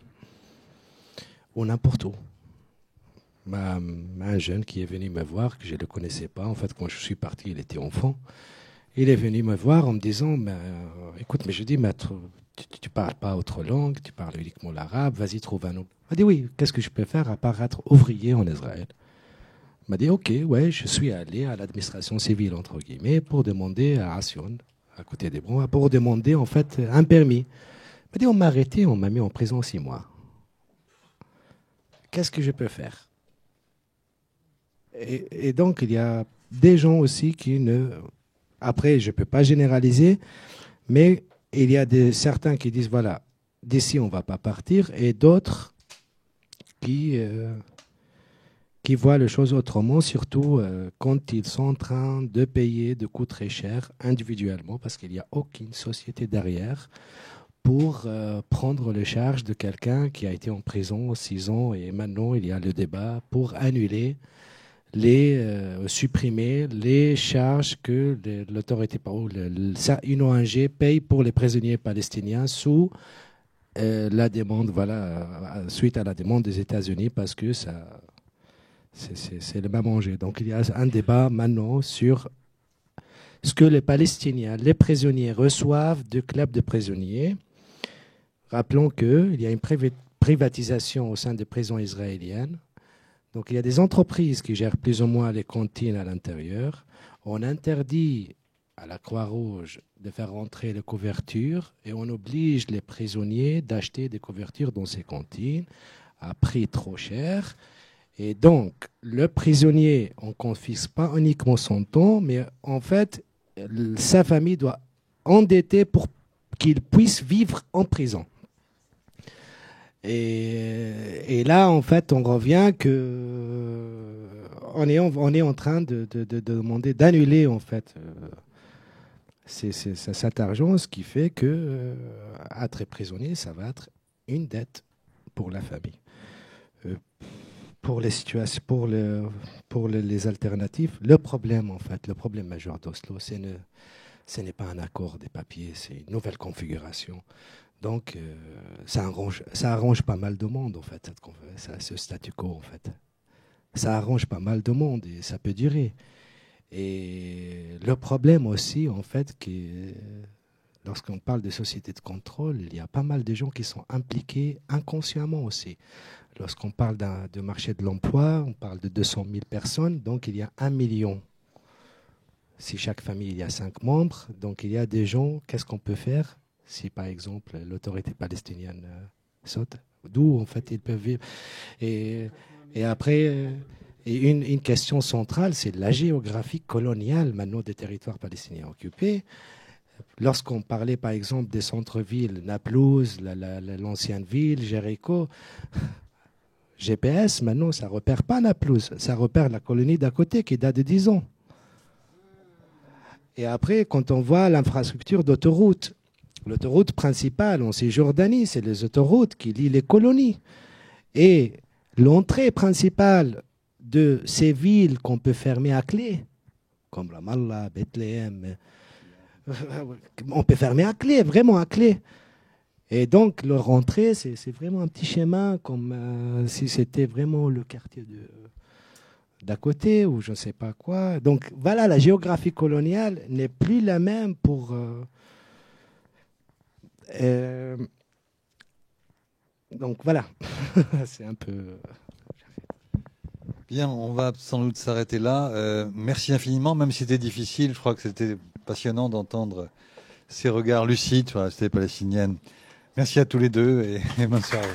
ou n'importe où. Un jeune qui est venu me voir, que je ne le connaissais pas, en fait quand je suis parti, il était enfant. Il est venu me voir en me disant, écoute, mais je dis, maître, tu ne parles pas autre langue, tu parles uniquement l'arabe, vas-y, trouve un autre. Il m'a dit, oui, qu'est-ce que je peux faire à part être ouvrier en Israël? Il m'a dit, ok, ouais, je suis allé à l'administration civile, entre guillemets, pour demander à Assion, à côté des Bronx, pour demander en fait un permis. Il m'a dit, on m'a arrêté, on m'a mis en prison 6 mois. Qu'est-ce que je peux faire? Et donc, il y a des gens aussi qui ne... Après, je ne peux pas généraliser, mais il y a certains qui disent, voilà, d'ici, on ne va pas partir, et d'autres qui voient les choses autrement, surtout quand ils sont en train de payer des coûts très chers individuellement, parce qu'il n'y a aucune société derrière pour prendre les charges de quelqu'un qui a été en prison 6 ans, et maintenant, il y a le débat pour annuler supprimer les charges que l'autorité une ONG paye pour les prisonniers palestiniens sous la demande, suite à la demande des États-Unis, parce que c'est le même enjeu. Donc il y a un débat maintenant sur ce que les Palestiniens, les prisonniers reçoivent du club de prisonniers. Rappelons qu'il y a une privatisation au sein des prisons israéliennes. Donc il y a des entreprises qui gèrent plus ou moins les cantines à l'intérieur. On interdit à la Croix-Rouge de faire rentrer les couvertures et on oblige les prisonniers d'acheter des couvertures dans ces cantines à prix trop cher. Et donc le prisonnier, on ne confisque pas uniquement son temps, mais en fait sa famille doit endetter pour qu'il puisse vivre en prison. Et là, en fait, on revient que on est en train de demander d'annuler en fait cet argent, ce qui fait que être prisonnier, ça va être une dette pour la famille. pour les situations, pour les alternatives, le problème majeur d'Oslo, ce n'est pas un accord des papiers, c'est une nouvelle configuration. Donc, ça arrange pas mal de monde, en fait, ce statu quo, en fait. Ça arrange pas mal de monde et ça peut durer. Et le problème aussi, en fait, lorsqu'on parle de société de contrôle, il y a pas mal de gens qui sont impliqués inconsciemment aussi. Lorsqu'on parle de marché de l'emploi, on parle de 200 000 personnes, donc il y a 1 million. Si chaque famille, il y a 5 membres, donc il y a des gens, qu'est-ce qu'on peut faire si, par exemple, l'autorité palestinienne saute? D'où, en fait, ils peuvent vivre. Et après, une question centrale, c'est la géographie coloniale, maintenant, des territoires palestiniens occupés. Lorsqu'on parlait, par exemple, des centres-villes, Naplouse, l'ancienne ville, Jéricho, GPS, maintenant, ça ne repère pas Naplouse, ça repère la colonie d'à côté qui date de 10 ans. Et après, quand on voit l'infrastructure d'autoroute, l'autoroute principale en Cisjordanie, c'est les autoroutes qui lient les colonies. Et l'entrée principale de ces villes qu'on peut fermer à clé, comme Ramallah, Bethléem, on peut fermer à clé, vraiment à clé. Et donc, leur entrée, c'est vraiment un petit schéma, comme si c'était vraiment le quartier d'à côté ou je ne sais pas quoi. Donc, voilà, la géographie coloniale n'est plus la même pour... donc, voilà. C'est un peu... Bien, on va sans doute s'arrêter là. Merci infiniment, même si c'était difficile. Je crois que c'était passionnant d'entendre ces regards lucides sur la cité palestinienne. Merci à tous les deux et bonne soirée.